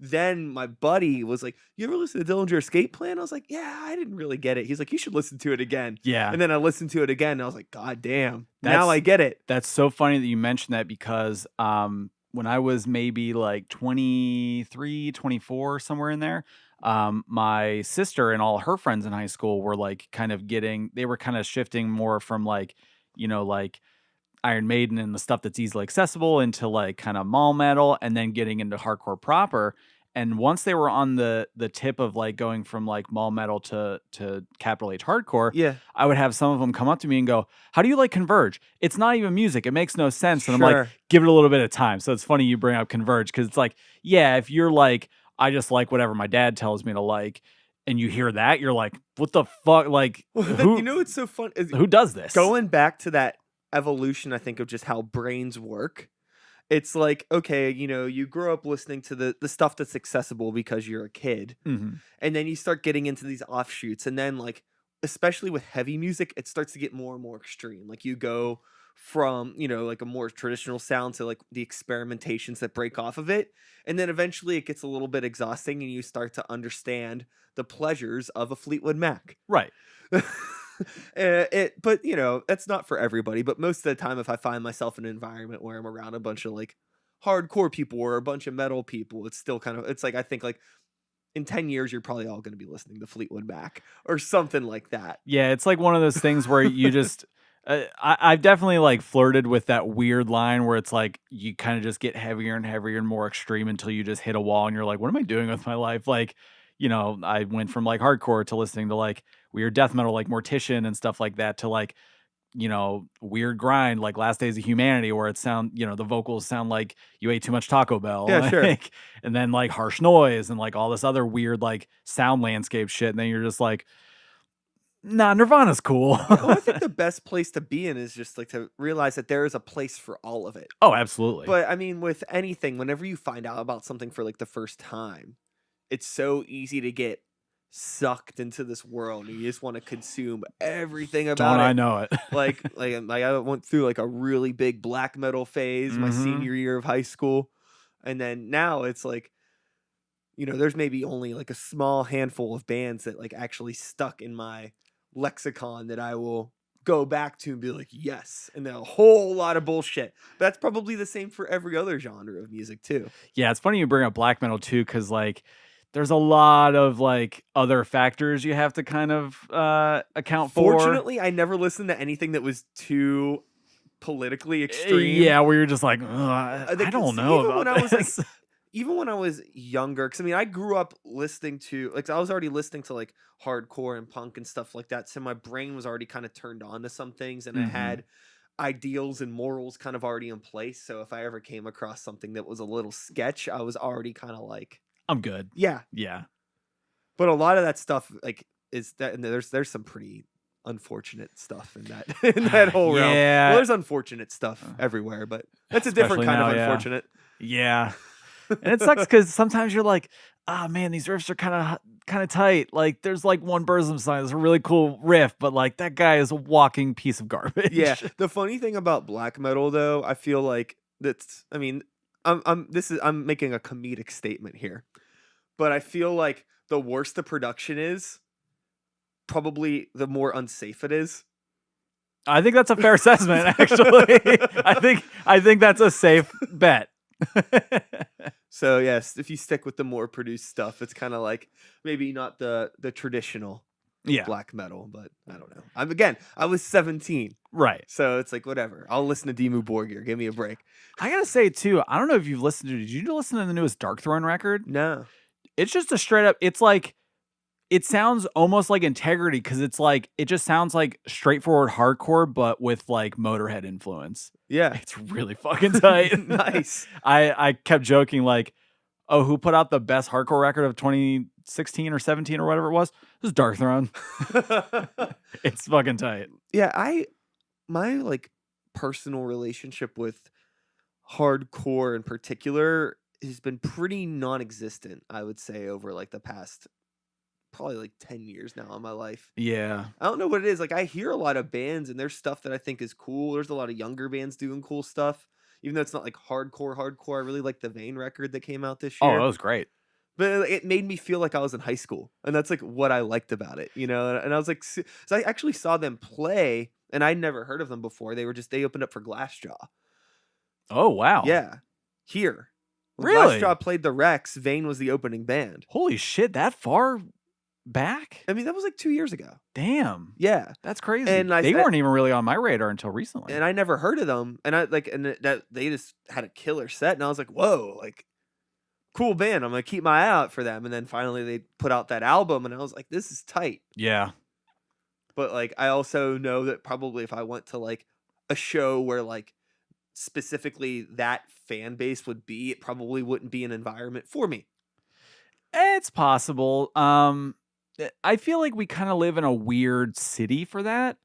Then my buddy was like, "You ever listen to Dillinger Escape Plan?" I was like, "Yeah, I didn't really get it." He's like, "You should listen to it again." Yeah. And then I listened to it again, and I was like, "God damn, now I get it." That's so funny that you mentioned that because when I was maybe like 23, 24, somewhere in there, my sister and all her friends in high school were like they were kind of shifting more from like, like Iron Maiden and the stuff that's easily accessible into like kind of mall metal and then getting into hardcore proper. And once they were on the tip of like going from like mall metal to capital H hardcore, Yeah, I would have some of them come up to me and go, "How do you like Converge? It's not even music. It makes no sense." And I'm like, sure. "Give it a little bit of time." So it's funny you bring up Converge because it's like, yeah, if you're like, I just like whatever my dad tells me to like, and you hear that, you're like, what the fuck? Like, You know what's so fun is who does this? going back to that evolution, I think, of just how brains work. It's like, okay, you grow up listening to the stuff that's accessible because you're a kid. Mm-hmm. And then you start getting into these offshoots. And then, like, especially with heavy music, it starts to get more and more extreme. Like, you go from, like a more traditional sound to like the experimentations that break off of it. And then eventually it gets a little bit exhausting and you start to understand the pleasures of a Fleetwood Mac. Right. But that's not for everybody. But most of the time, if I find myself in an environment where I'm around a bunch of like hardcore people or a bunch of metal people, it's still it's like, I think like in 10 years, you're probably all going to be listening to Fleetwood Mac or something like that. Yeah, it's like one of those things where you just, I've definitely like flirted with that weird line where it's like you kind of just get heavier and heavier and more extreme until you just hit a wall and you're like, what am I doing with my life? Like, I went from like hardcore to listening to like weird death metal, like Mortician and stuff like that, to like, weird grind, like Last Days of Humanity, where it the vocals sound like you ate too much Taco Bell. Yeah, like, sure. And then like harsh noise and like all this other weird like sound landscape shit. And then you're just like, nah, Nirvana's cool. Well, I think the best place to be in is just like to realize that there is a place for all of it. Oh, absolutely. But I mean, with anything, whenever you find out about something for like the first time, it's so easy to get sucked into this world and you just want to consume everything about Don't it. I know it? like I went through like a really big black metal phase my senior year of high school, and then now it's like, there's maybe only like a small handful of bands that like actually stuck in my lexicon that I will go back to and be like, yes, and then a whole lot of bullshit. But that's probably the same for every other genre of music too. Yeah, it's funny you bring up black metal too, because like there's a lot of like other factors you have to kind of account for. Fortunately, I never listened to anything that was too politically extreme. Yeah, where you're just like, I don't know even about when I was this. like, even when I was younger, because I mean, I grew up listening to like I was already listening to like hardcore and punk and stuff like that, so my brain was already kind of turned on to some things, and I had ideals and morals kind of already in place. So if I ever came across something that was a little sketch, I was already kind of like, I'm good. yeah. But a lot of that stuff like is that, and there's some pretty unfortunate stuff in that whole realm. Well, there's unfortunate stuff everywhere, but that's a different kind of unfortunate. Yeah. And it sucks because sometimes you're like, oh man, these riffs are kind of tight. Like there's like one Burzum song that's a really cool riff, but like that guy is a walking piece of garbage. Yeah. The funny thing about black metal though, I feel like I'm making a comedic statement here, but I feel like the worse the production is, probably the more unsafe it is. I think that's a fair assessment, actually. I think that's a safe bet. So yes, if you stick with the more produced stuff, it's kind of like maybe not the traditional black metal, but I don't know. I was 17. Right. So it's like, whatever. I'll listen to Dimmu Borgir. Give me a break. I gotta say too, I don't know if you've listened to, did you listen to the newest Darkthrone record? No. It's just a straight up, it's like, it sounds almost like Integrity because it's like, it just sounds like straightforward hardcore, but with like Motorhead influence. Yeah. It's really fucking tight. Nice. I kept joking like, oh, who put out the best hardcore record of 2016 or 17 or whatever it was? This is Darkthrone. It's fucking tight. Yeah, my like personal relationship with hardcore in particular has been pretty non-existent, I would say, over like the past probably like 10 years now in my life. Yeah. I don't know what it is. Like I hear a lot of bands and there's stuff that I think is cool. There's a lot of younger bands doing cool stuff. Even though it's not like hardcore. I really like the Vane record that came out this Oh, that year. was great. But it made me feel like I was in high school. And that's like what I liked about it, you know? And I was like, so I actually saw them play and I'd never heard of them before. They opened up for Glassjaw. Oh, wow. Yeah. Here. When Really? Glassjaw played the Rex, Vane was the opening band. Holy shit, that far back? I mean, that was like 2 years ago. Damn. Yeah. That's crazy. And they weren't even really on my radar until recently. And I never heard of them. And that they just had a killer set. And I was like, whoa, like cool band. I'm gonna keep my eye out for them. And then finally they put out that album and I was like, this is tight. Yeah. But like I also know that probably if I went to like a show where like specifically that fan base would be, it probably wouldn't be an environment for me. It's possible. I feel like we kind of live in a weird city for that.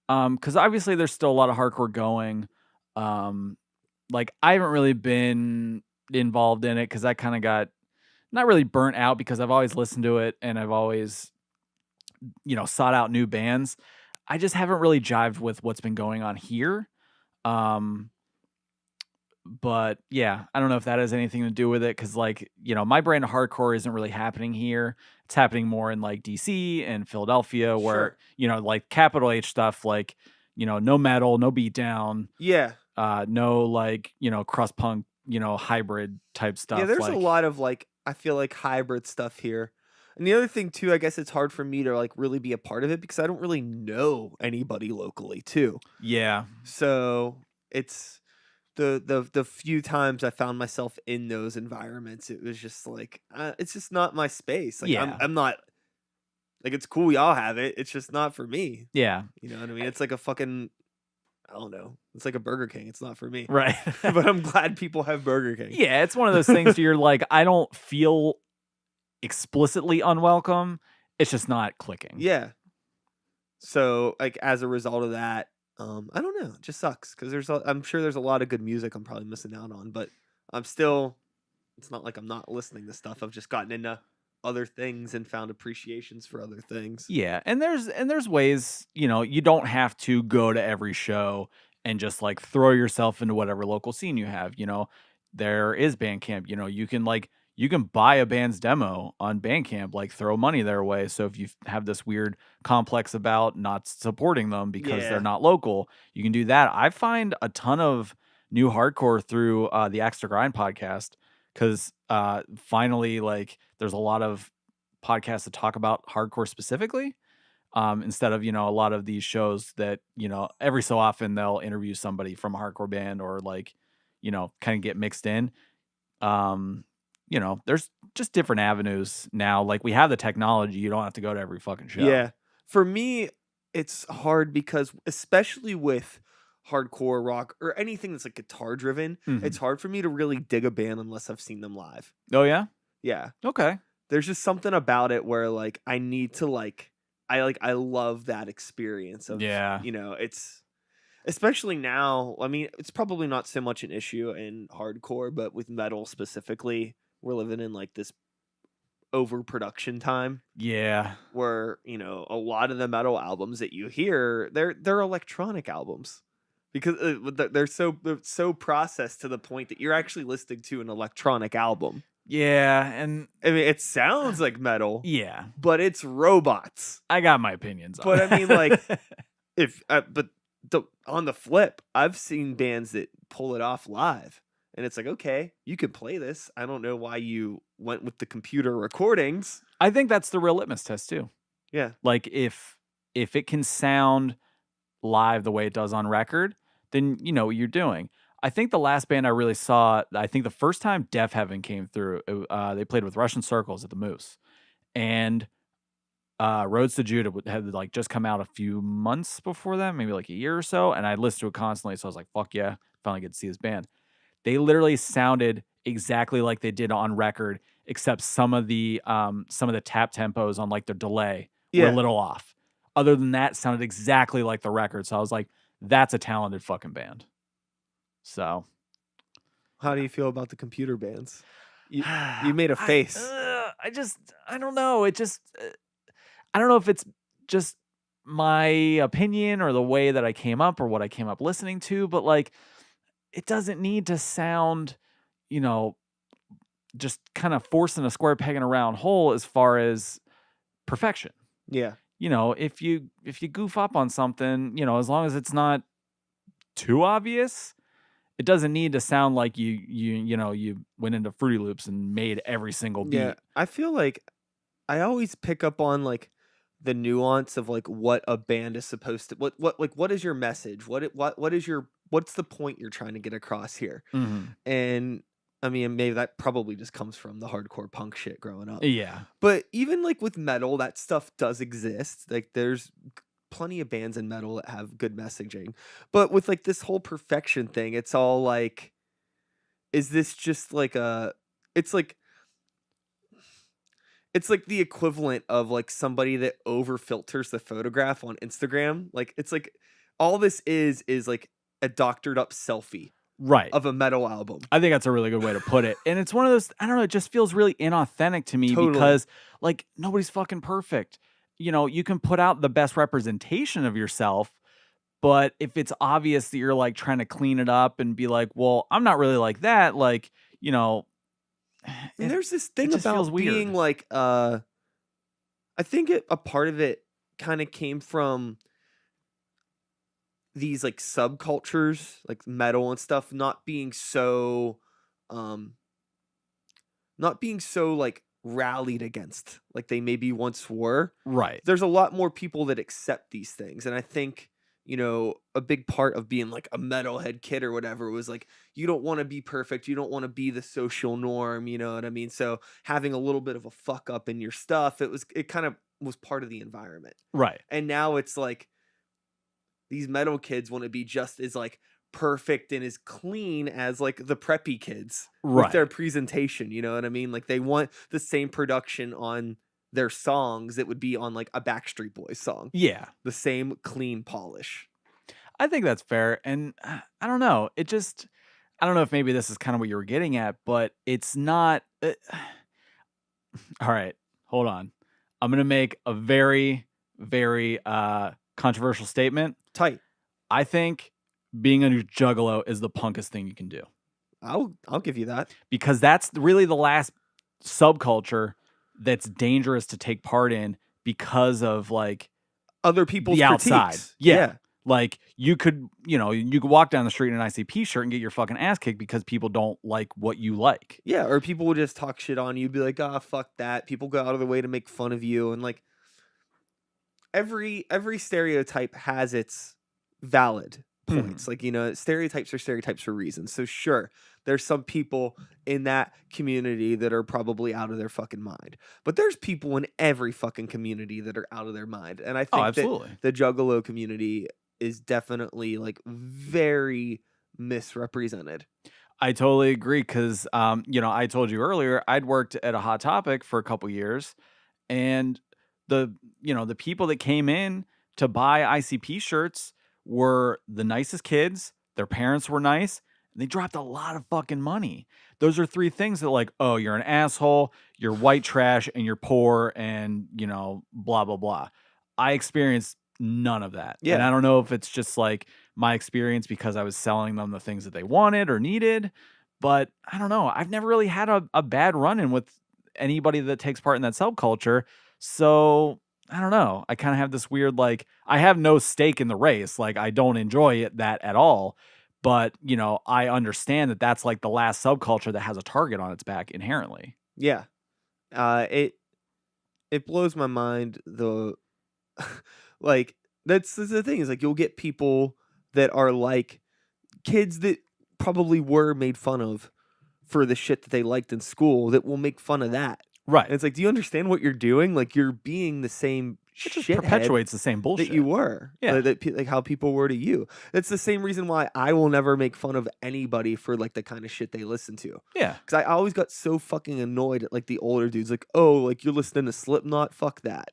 Because obviously there's still a lot of hardcore going. Like I haven't really been involved in it because I kind of got not really burnt out because I've always listened to it and I've always, sought out new bands. I just haven't really jived with what's been going on here. But yeah, I don't know if that has anything to do with it because, like, my brand of hardcore isn't really happening here. It's happening more in like DC and Philadelphia, where like capital H stuff, like no metal, no beatdown, no like crust punk, hybrid type stuff. Yeah, there's like, a lot of like I feel like hybrid stuff here. And the other thing too, I guess it's hard for me to like really be a part of it because I don't really know anybody locally too. Yeah. So it's the few times I found myself in those environments, it was just like it's just not my space. Like I'm not like it's cool y'all have it. It's just not for me. Yeah. You know what I mean? It's like a fucking I don't know. It's like a Burger King. It's not for me. Right. But I'm glad people have Burger King. Yeah, it's one of those things where you're like, I don't feel explicitly unwelcome. It's just not clicking. Yeah. So like as a result of that, I don't know. It just sucks because I'm sure there's a lot of good music I'm probably missing out on, but it's not like I'm not listening to stuff. I've just gotten into other things and found appreciations for other things. Yeah, and there's ways, you don't have to go to every show and just like throw yourself into whatever local scene you have. There is Bandcamp. You can buy a band's demo on Bandcamp, like throw money their way. So if you have this weird complex about not supporting them because they're not local, you can do that. I find a ton of new hardcore through the Axe to Grind podcast because finally, like, there's a lot of podcasts that talk about hardcore specifically instead of, a lot of these shows that, every so often they'll interview somebody from a hardcore band or like, kind of get mixed in. There's just different avenues now. Like we have the technology. You don't have to go to every fucking show. Yeah. For me, it's hard because especially with hardcore rock or anything that's like guitar driven, it's hard for me to really dig a band unless I've seen them live. Oh yeah? Yeah. Okay. There's just something about it where like I need to I love that experience of it's especially now. I mean, it's probably not so much an issue in hardcore, but with metal specifically, we're living in like this overproduction time. Yeah. Where, a lot of the metal albums that you hear, they're electronic albums because they're so processed to the point that you're actually listening to an electronic album. Yeah, and I mean, it sounds like metal. Yeah. But it's robots. I got my opinions on But it. I mean, like on the flip, I've seen bands that pull it off live. And it's like, okay, you can play this. I don't know why you went with the computer recordings. I think that's the real litmus test too. Yeah. Like if it can sound live the way it does on record, then you know what you're doing. I think the last band I really saw, I think the first time Deafheaven came through, they played with Russian Circles at the Moose. And Roads to Judah had like just come out a few months before that, maybe like a year or so. And I listened to it constantly. So I was like, fuck yeah, finally get to see this band. They literally sounded exactly like they did on record, except some of the tap tempos on like their delay were a little off. other than that, it sounded exactly like the record. So I was like, that's a talented fucking band. So How do you feel about the computer bands? You made a face. I don't know. It just, I don't know if it's just my opinion or the way that I came up or what I came up listening to, but like, it doesn't need to sound, you know, just kind of forcing a square peg in a round hole as far as perfection. Yeah. You know, if you goof up on something, you know, as long as it's not too obvious, it doesn't need to sound like you went into Fruity Loops and made every single beat. Yeah. I feel like I always pick up on like the nuance of like what a band is supposed to what is your message? What's the point you're trying to get across here? Mhm. And I mean, maybe that probably just comes from the hardcore punk shit growing up. Yeah. But even like with metal, that stuff does exist. Like there's plenty of bands in metal that have good messaging. But with like this whole perfection thing, it's all like, is this just like it's like it's like the equivalent of like somebody that over filters the photograph on Instagram. Like it's like all this is like a doctored up selfie Right. of a metal album. I think that's a really good way to put it. And it's one of those, I don't know, it just feels really inauthentic to me Totally. because like nobody's fucking perfect. You know, you can put out the best representation of yourself, but if it's obvious that you're like trying to clean it up and be like, well, I'm not really like that, like, you know, And there's this thing just feels about being weird. like I think a part of it kind of came from these like subcultures, like metal and stuff, um not being so like rallied against like they maybe once were. Right. There's a lot more people that accept these things, and I think, you know, a big part of being like a metalhead kid or whatever was like you don't want to be perfect, you don't want to be the social norm, you know what I mean? So having a little bit of a fuck up in your stuff, it kind of was part of the environment. Right. And now it's like these metal kids want to be just as like perfect and as clean as like the preppy kids with their Right. presentation, you know what I mean? Like they want the same production on their songs that would be on like a Backstreet Boys song. Yeah. The same clean polish. I think that's fair. And I don't know. It just, I don't know if maybe this is kind of what you were getting at, but it's not. All right. Hold on. I'm going to make a very, very controversial statement. Tight. I think being a juggalo is the punkest thing you can do. I'll give you that. Because that's really the last subculture that's dangerous to take part in because of like Other people's the outside. critiques. Yeah. Like you could walk down the street in an ICP shirt and get your fucking ass kicked because people don't like what you like. Yeah, or people will just talk shit on you, be like, "Ah, fuck that." People go out of their way to make fun of you, and like every stereotype has its valid points. Like, you know, stereotypes are stereotypes for reasons. So sure, there's some people in that community that are probably out of their fucking mind. But there's people in every fucking community that are out of their mind. And I think that the Juggalo community is definitely like very misrepresented. I totally agree because, I told you earlier I'd worked at a Hot Topic for a couple years, and the people that came in to buy ICP shirts were the nicest kids. Their parents were nice. And they dropped a lot of fucking money. Those are three things that like, oh, you're an asshole, you're white trash, and you're poor, and blah blah blah. I experienced none of that. Yeah. And I don't know if it's just like my experience because I was selling them the things that they wanted or needed, but I don't know. I've never really had a bad run-in with anybody that takes part in that subculture. So I don't know. I kind of have this weird, like, I have no stake in the race. Like, I don't enjoy that at all. But, I understand that that's like the last subculture that has a target on its back inherently. Yeah. It blows my mind though. Like that's the thing is like you'll get people that are like kids that probably were made fun of for the shit that they liked in school that will make fun of that. Right. And it's like, do you understand what you're doing? Like you're being the same shit. It perpetuates the same bullshit that you were. Yeah. Like how people were to you. It's the same reason why I will never make fun of anybody for like the kind of shit they listen to. Yeah. Because I always got so fucking annoyed at like the older dudes. Like, oh, like you're listening to Slipknot? Fuck that.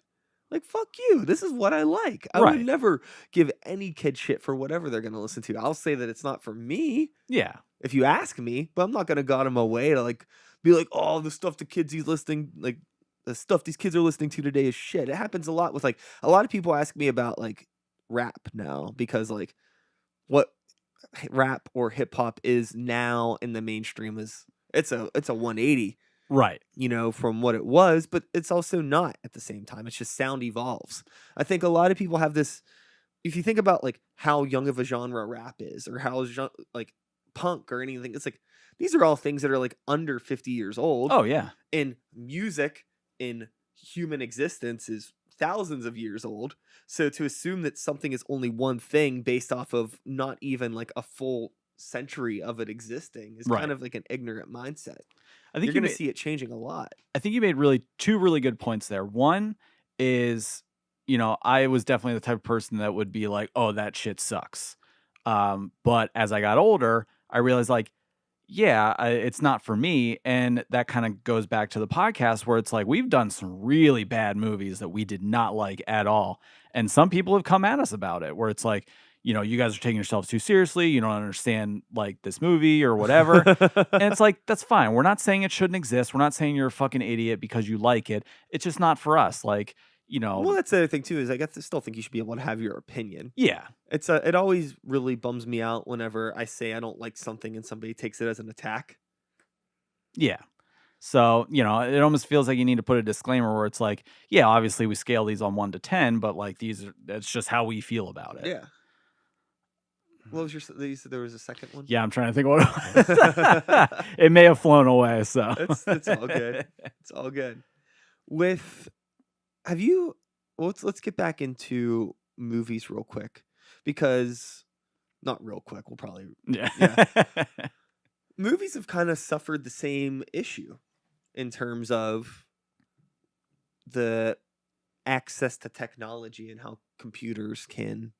Like, fuck you. This is what I like. I would Right. never give any kid shit for whatever they're going to listen to. I'll say that it's not for me Yeah. if you ask me, but I'm not going to go out of my way to like be like, oh, the stuff the stuff these kids are listening to today is shit. It happens a lot with like a lot of people ask me about like rap now because like what rap or hip hop is now in the mainstream is it's a 180, Right. from what it was, but it's also not at the same time. It's just sound evolves. I think a lot of people have this. If you think about like how young of a genre rap is, or how like punk or anything, it's like these are all things that are like under 50 years old. Oh yeah. And music in human existence is thousands of years old. So to assume that something is only one thing based off of not even like a full century of it existing is Right. kind of like an ignorant mindset. I think You're going to see it changing a lot. I think you made two really good points there. One is, I was definitely the type of person that would be like, "Oh, that shit sucks." But as I got older, I realized like, yeah, it's not for me, and that kind of goes back to the podcast where it's like we've done some really bad movies that we did not like at all, and some people have come at us about it. Where it's like, you guys are taking yourselves too seriously. You don't understand like this movie or whatever. And it's like, that's fine. We're not saying it shouldn't exist. We're not saying you're a fucking idiot because you like it. It's just not for us. Like, Well, that's the other thing too. Is I guess I still think you should be able to have your opinion. yeah, It always really bums me out whenever I say I don't like something and somebody takes it as an attack. yeah. So, it almost feels like you need to put a disclaimer where it's like, yeah, obviously we scale these on 1 to 10, but like that's just how we feel about it. Yeah. What was you said there was a second one? Yeah, I'm trying to think what it was. It may have flown away, so. It's all good. It's all good. Let's get back into movies real quick, because not real quick, we'll probably Yeah. movies have kind of suffered the same issue in terms of the access to technology and how computers can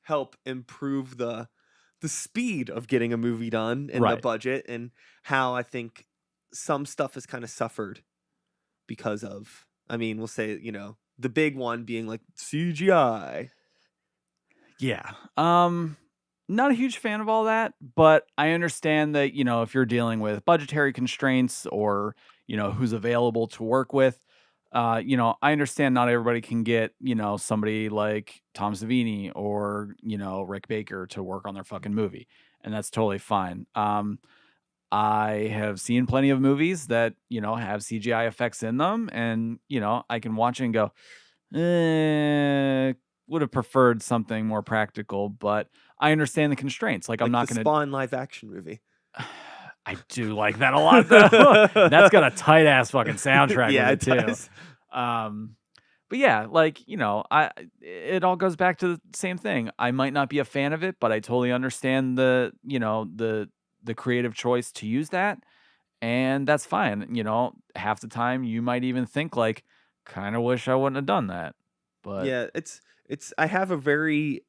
help improve the speed of getting a movie done and the Right. budget, and how I think some stuff has kind of suffered because of, we'll say, the big one being like CGI. Yeah. Not a huge fan of all that, but I understand that, if you're dealing with budgetary constraints or, who's available to work with, I understand not everybody can get, somebody like Tom Savini or, Rick Baker to work on their fucking movie. And that's totally fine. I have seen plenty of movies that, have CGI effects in them, and, I can watch it and go, would have preferred something more practical, but I understand the constraints. Like, I'm not the going to. Spawn live action movie. I do like that a lot, though. That's got a tight ass fucking soundtrack Yeah, with it too. does. But yeah, like, it all goes back to the same thing. I might not be a fan of it, but I totally understand the creative choice to use that, and that's fine. Half the time you might even think like, kind of wish I wouldn't have done that. But Yeah, it's I have a very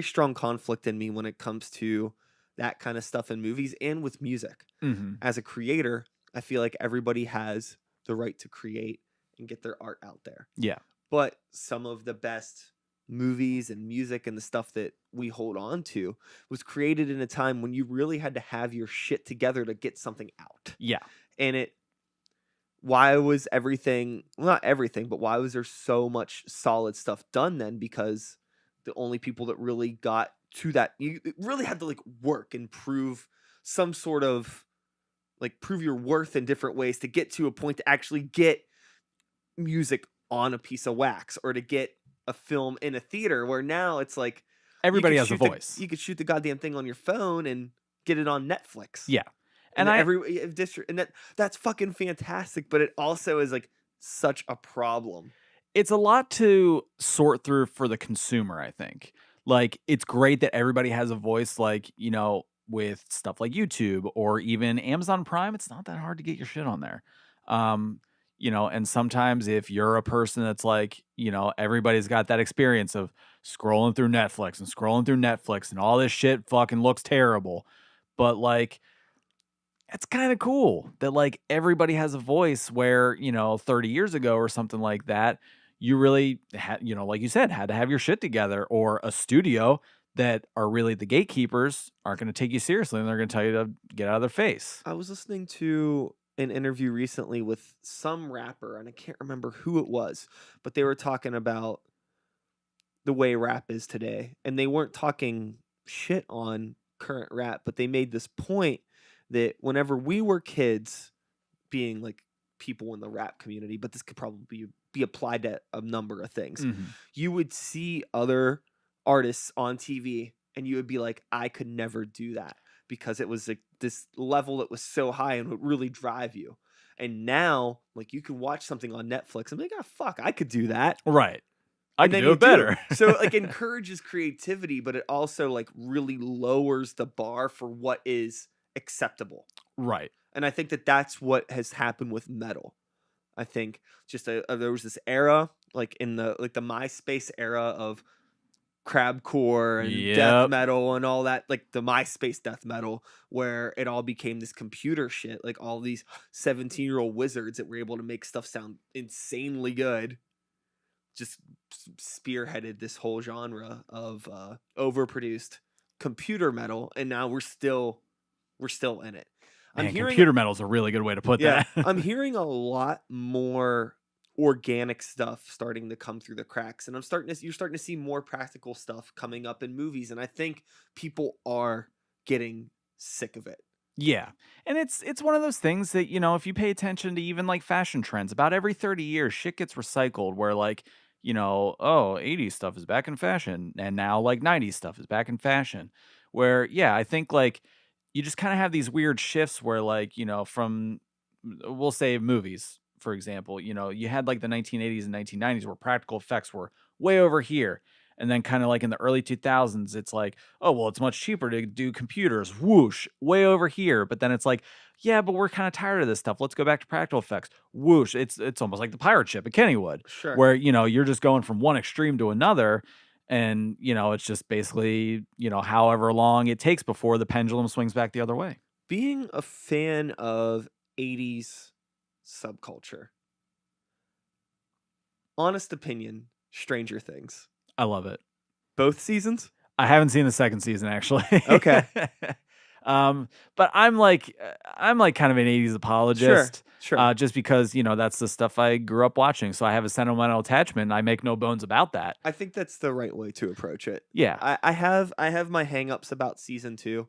strong conflict in me when it comes to that kind of stuff in movies and with music. mhm. As a creator, I feel like everybody has the right to create and get their art out there. Yeah. But some of the best movies and music and the stuff that we hold on to was created in a time when you really had to have your shit together to get something out. Yeah. And why was everything, well, not everything, but why was there so much solid stuff done then? Because the only people that really got to that, you really had to like work and prove some sort of like prove your worth in different ways to get to a point to actually get music on a piece of wax or to get a film in a theater, where now it's like Everybody has a voice. you could shoot the goddamn thing on your phone and get it on Netflix. Yeah. And And that's fucking fantastic, but it also is like such a problem. it's a lot to sort through for the consumer, I think. Like, it's great that everybody has a voice, like, with stuff like YouTube or even Amazon Prime. It's not that hard to get your shit on there. And sometimes if you're a person that's like, everybody's got that experience of scrolling through Netflix and all this shit fucking looks terrible. But like, it's kind of cool that like everybody has a voice where, 30 years ago or something like that, you really had, you know, like you said, had to have your shit together, or a studio that are really the gatekeepers aren't going to take you seriously and they're going to tell you to get out of their face. I was listening to an interview recently with some rapper, and I can't remember who it was, but they were talking about the way rap is today, and they weren't talking shit on current rap, but they made this point that whenever we were kids, being like people in the rap community, but this could probably be applied to a number of things. You would see other artists on TV and you would be like, I could never do that, because it was like this level that was so high and would really drive you. And now, like, you can watch something on Netflix and be like, oh, fuck, I could do that. Right. I And can then do you it better. So it like encourages creativity, but it also like really lowers the bar for what is acceptable. Right. And I think that that's what has happened with metal. I think just there was this era, like in the MySpace era of crabcore and death Yep. metal and all that, like the MySpace death metal, where it all became this computer shit. Like all these 17-year-old wizards that were able to make stuff sound insanely good, just spearheaded this whole genre of overproduced computer metal, and now we're still in it. Man, computer metal is a really good way to put that. I'm hearing a lot more organic stuff starting to come through the cracks, and you're starting to see more practical stuff coming up in movies, and I think people are getting sick of it. Yeah. And it's one of those things that, you know, if you pay attention to even like fashion trends, about every 30 years shit gets recycled, where like, you know, oh, 80s stuff is back in fashion, and now like 90s stuff is back in fashion. Where yeah, I think like you just kind of have these weird shifts where, like, you know, from, we'll say, movies, for example, you know, you had like the 1980s and 1990s where practical effects were way over here. And then kind of like in the early 2000s, it's like, oh, well, it's much cheaper to do computers, whoosh, way over here. But then it's like, yeah, but we're kind of tired of this stuff. Let's go back to practical effects. Whoosh. It's almost like the pirate ship at Kennywood, Sure. where, you know, you're just going from one extreme to another. And, you know, it's just basically, you know, however long it takes before the pendulum swings back the other way. Being a fan of 80s subculture, honest opinion, Stranger Things. I love it. Both seasons? I haven't seen the second season, actually. Okay. But I'm like kind of an 80s apologist. Sure. Just because, you know, that's the stuff I grew up watching. So I have a sentimental attachment, and I make no bones about that. I think that's the right way to approach it. Yeah. I have my hangups about season 2,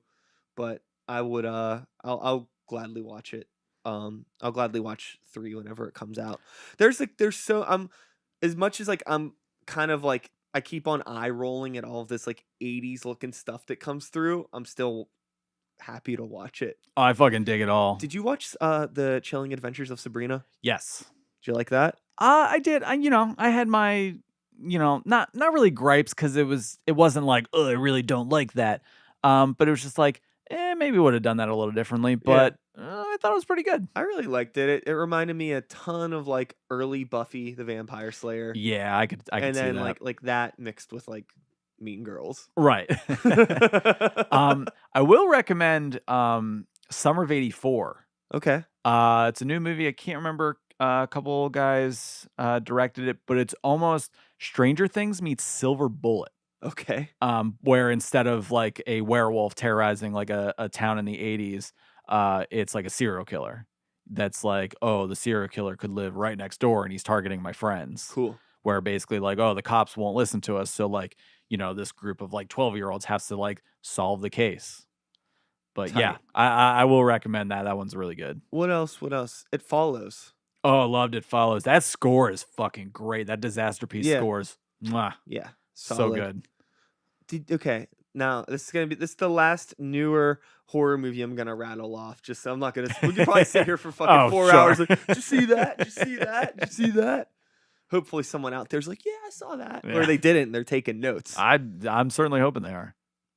but I would I'll gladly watch it. I'll gladly watch 3 whenever it comes out. There's so as much as like I'm kind of like I keep on eye rolling at all of this like 80s looking stuff that comes through, I'm still happy to watch it. Oh, I fucking dig it all. Did you watch the Chilling Adventures of Sabrina? Yes. Did you like that? I did. You know, I had my, you know, not really gripes, because it wasn't like, oh, I really don't like that. But it was just like, maybe would have done that a little differently. But I thought it was pretty good. I really liked it. It reminded me a ton of like early Buffy the Vampire Slayer. Yeah, I could see that. And then like that mixed with like Mean Girls. Right. I will recommend Summer of '84. Okay. It's a new movie. I can't remember. A couple guys directed it, but it's almost Stranger Things meets Silver Bullet. Okay. Where instead of like a werewolf terrorizing like a town in the 80s, it's like a serial killer that's like, oh, the serial killer could live right next door and he's targeting my friends. Cool. Where basically like, oh, the cops won't listen to us, so like, you know, this group of like 12-year-olds has to like solve the case. But Tight. yeah, I will recommend that. That one's really good. What else? It Follows. Oh, loved It Follows. That score is fucking great. That Disaster Piece scores. Mwah. Yeah. So good. Okay. Now this is the last newer horror movie I'm gonna rattle off. Just I'm not gonna. We could probably sit here for fucking 4 hours. Like, did you see that? Did you see that? Did you see that? Hopefully someone out there's like, yeah, I saw that. Yeah. Or they didn't. They're taking notes. I'm certainly hoping they are.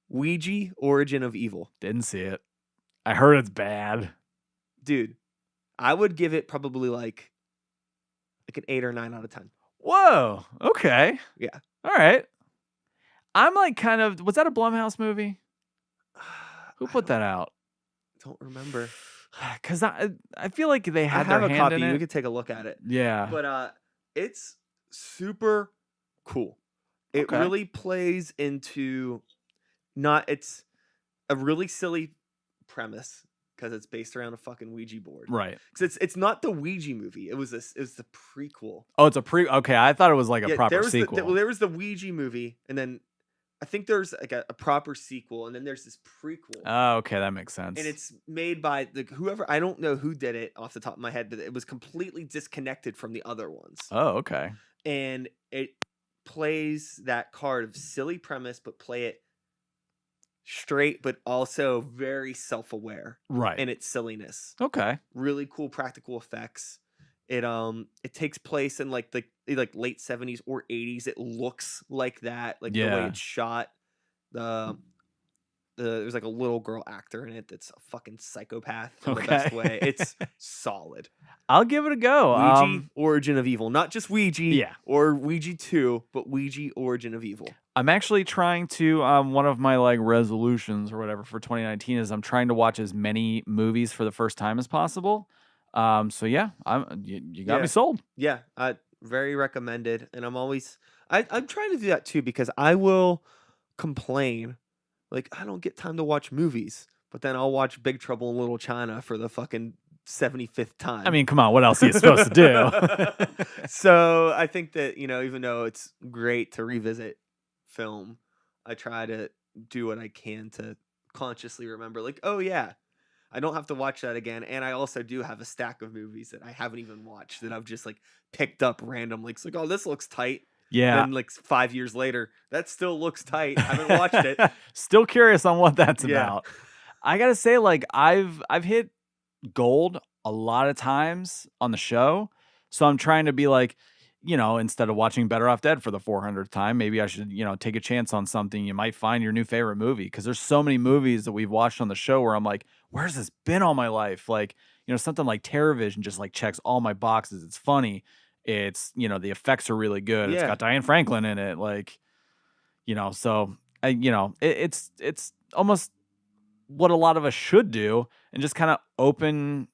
Ouija: Origin of Evil. Didn't see it. I heard it's bad. Dude, I would give it probably like an 8 or 9 out of 10. Whoa. Okay. Yeah. All right. I'm like kind of. Was that a Blumhouse movie? Who put that out? Don't remember. Because I feel like they had I have their a hand copy. in it. You could take a look at it. Yeah. But it's super cool. It Okay. really plays into it's a really silly premise because it's based around a fucking Ouija board. Right. Because it's not the Ouija movie. It was the prequel. Oh, it's a okay, I thought it was like a Yeah, proper there was sequel. there was the Ouija movie, and then I think there's like a proper sequel, and then there's this prequel. Oh, okay, that makes sense. And it's made by whoever, I don't know who did it off the top of my head, but it was completely disconnected from the other ones. Oh, okay. And it plays that card of silly premise, but play it straight, but also very self-aware. Right. In its silliness. Okay. Really cool practical effects. It takes place in like the late 70s or 80s. It looks like that, like the way it's shot. There's like a little girl actor in it that's a fucking psychopath in the best way. It's solid. I'll give it a go. Ouija Origin of Evil, not just Ouija, Yeah. or Ouija 2, but Ouija Origin of Evil. I'm actually trying to one of my like resolutions or whatever for 2019 is I'm trying to watch as many movies for the first time as possible. So yeah, you got me sold. Yeah, very recommended. And I'm trying to do that too, because I will complain like I don't get time to watch movies, but then I'll watch Big Trouble in Little China for the fucking 75th time. I mean, come on, what else are you supposed to do? So I think that, even though it's great to revisit film, I try to do what I can to consciously remember, like, oh yeah, I don't have to watch that again. And I also do have a stack of movies that I haven't even watched that I've just like picked up randomly. It's like, oh, this looks tight. Yeah. And like 5 years later, that still looks tight. I haven't watched it. Still curious on what that's about. I gotta say, like, I've hit gold a lot of times on the show. So I'm trying to be like, instead of watching Better Off Dead for the 400th time, maybe I should, take a chance on something. You might find your new favorite movie, because there's so many movies that we've watched on the show where I'm like, where's this been all my life? Like, something like TerrorVision just like checks all my boxes. It's funny. It's, the effects are really good. Yeah. It's got Diane Franklin in it. Like, so it's almost what a lot of us should do, and just kind of open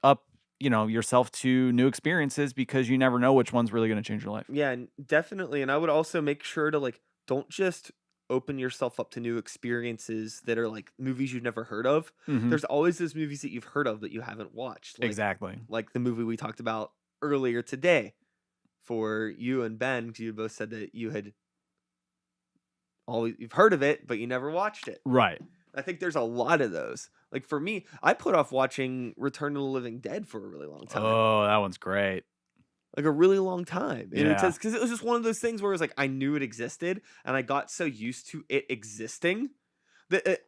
up yourself to new experiences, because you never know which one's really going to change your life. Yeah, definitely. And I would also make sure to like, don't just open yourself up to new experiences that are like movies you've never heard of. Mhm. There's always those movies that you've heard of that you haven't watched. Like, Exactly. Like the movie we talked about earlier today for you and Ben, because you both said that you've heard of it, but you never watched it. Right. I think there's a lot of those. Like for me, I put off watching Return of the Living Dead for a really long time. Oh, that one's great. Like a really long time. And Yeah. because it was just one of those things where it was like I knew it existed, and I got so used to it existing that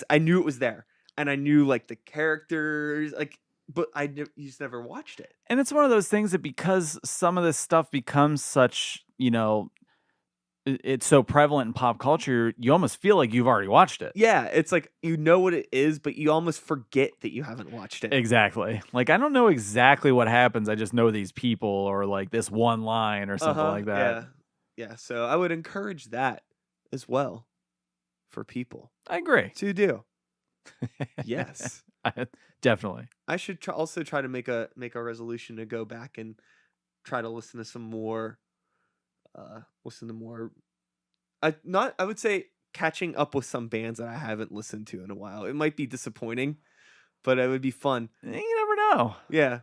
I knew it was there, and I knew like the characters, like, but you just never watched it. And it's one of those things that, because some of this stuff becomes such, it's so prevalent in pop culture, you almost feel like you've already watched it. Yeah, it's like you know what it is, but you almost forget that you haven't watched it. Exactly. Like, I don't know exactly what happens. I just know these people, or like this one line or something like that. Yeah. So I would encourage that as well for people I agree. to do. Yes. Definitely. I should also try to make a resolution to go back and try to listen to some more. I would say catching up with some bands that I haven't listened to in a while. It might be disappointing, but it would be fun. You never know. Yeah.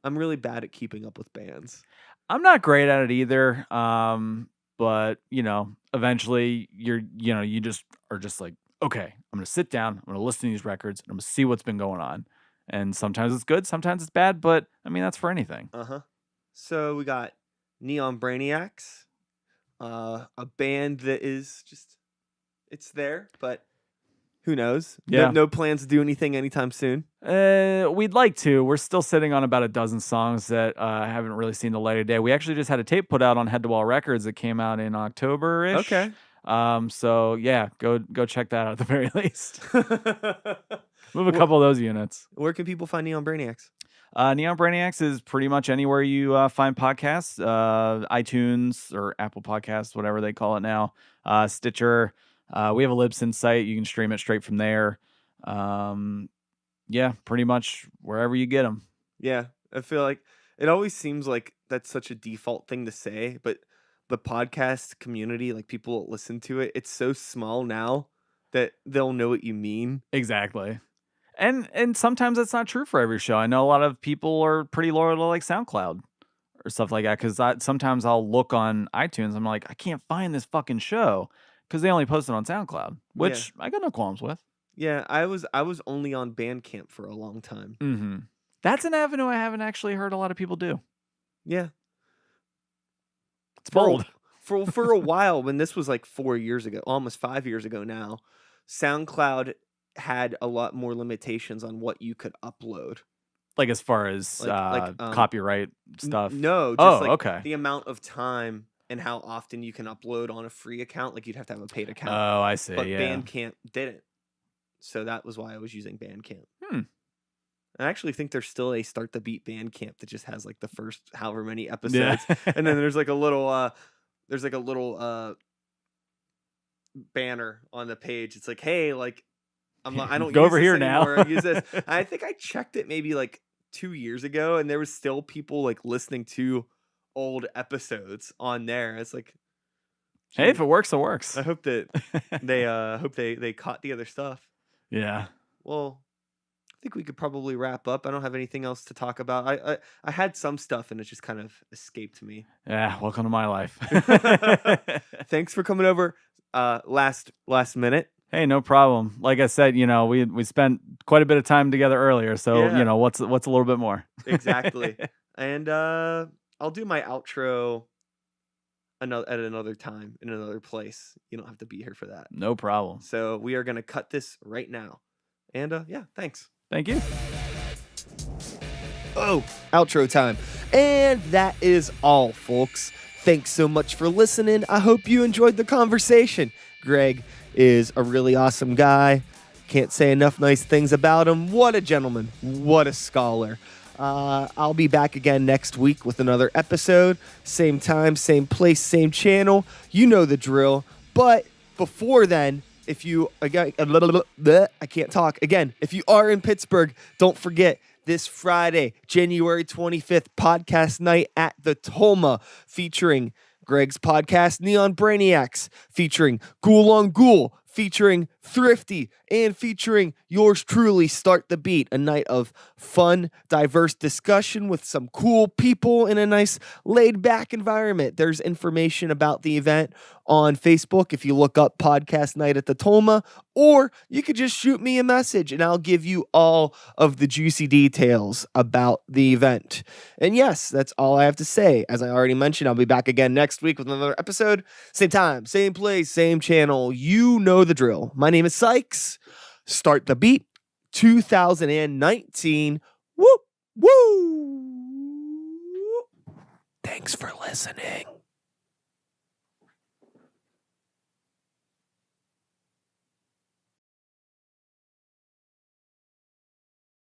I'm really bad at keeping up with bands. I'm not great at it either. But eventually you just are just like, okay, I'm going to sit down, I'm going to listen to these records, and I'm going to see what's been going on. And sometimes it's good, sometimes it's bad, but I mean, that's for anything. So we got Neon Brainiacs, a band that is just, it's there, but who knows? Yeah. No plans to do anything anytime soon. We'd like to. We're still sitting on about a dozen songs that haven't really seen the light of day. We actually just had a tape put out on Head to Wall Records that came out in October-ish. Okay. So yeah, go check that out at the very least. Move a couple of those units. Where can people find Neon Brainiacs? Neon Brainiacs is pretty much anywhere you find podcasts, iTunes or Apple Podcasts, whatever they call it now, Stitcher. We have a Libsyn site. You can stream it straight from there. Yeah, pretty much wherever you get them. Yeah, I feel like it always seems like that's such a default thing to say, but the podcast community, like people that listen to it, it's so small now that they'll know what you mean. Exactly. And sometimes that's not true for every show. I know a lot of people are pretty loyal to like SoundCloud or stuff like that, because sometimes I'll look on iTunes. I'm like, I can't find this fucking show because they only post it on SoundCloud, which I got no qualms with. Yeah, I was only on Bandcamp for a long time. Mm-hmm. That's an avenue I haven't actually heard a lot of people do. Yeah, it's bold. For a while, when this was like 4 years ago, almost 5 years ago now, SoundCloud had a lot more limitations on what you could upload. Like as far as copyright stuff? No, just okay. The amount of time and how often you can upload on a free account. Like you'd have to have a paid account. Oh, I see. But yeah. Bandcamp didn't. So that was why I was using Bandcamp. I actually think there's still a Start the Beat Bandcamp that just has like the first however many episodes. And then there's like a little banner on the page. It's like, hey, like I don't go use over this here anymore. now. I use this. I think I checked it maybe like 2 years ago, and there was still people like listening to old episodes on there. It's like, hey, if it works, it works. I hope that they caught the other stuff. Yeah. Well, I think we could probably wrap up. I don't have anything else to talk about. I had some stuff and it just kind of escaped me. Yeah, welcome to my life. Thanks for coming over last minute. Hey, no problem. Like I said, we spent quite a bit of time together earlier, so what's a little bit more? Exactly. And I'll do my outro at another time in another place. You don't have to be here for that. No problem. So we are going to cut this right now. And yeah, thanks. Thank you. Oh, outro time. And that is all, folks. Thanks so much for listening. I hope you enjoyed the conversation. Gregg is a really awesome guy. Can't say enough nice things about him. What a gentleman. What a scholar. I'll be back again next week with another episode. Same time, same place, same channel. You know the drill. But before then, if you, again, I can't talk. Again, if you are in Pittsburgh, don't forget this Friday, January 25th, podcast night at the Tolma, featuring Gregg's podcast, Neon Brainiacs, featuring Ghoul on Ghoul, featuring THRIFTY, and featuring yours truly, Start the Beat, a night of fun, diverse discussion with some cool people in a nice laid-back environment. There's information about the event on Facebook if you look up Podcast Night at the Tolma, or you could just shoot me a message and I'll give you all of the juicy details about the event. And yes, that's all I have to say. As I already mentioned, I'll be back again next week with another episode. Same time, same place, same channel. You know the drill. My name is Sikes. Start the Beat 2019. Woo! Woo! Thanks for listening.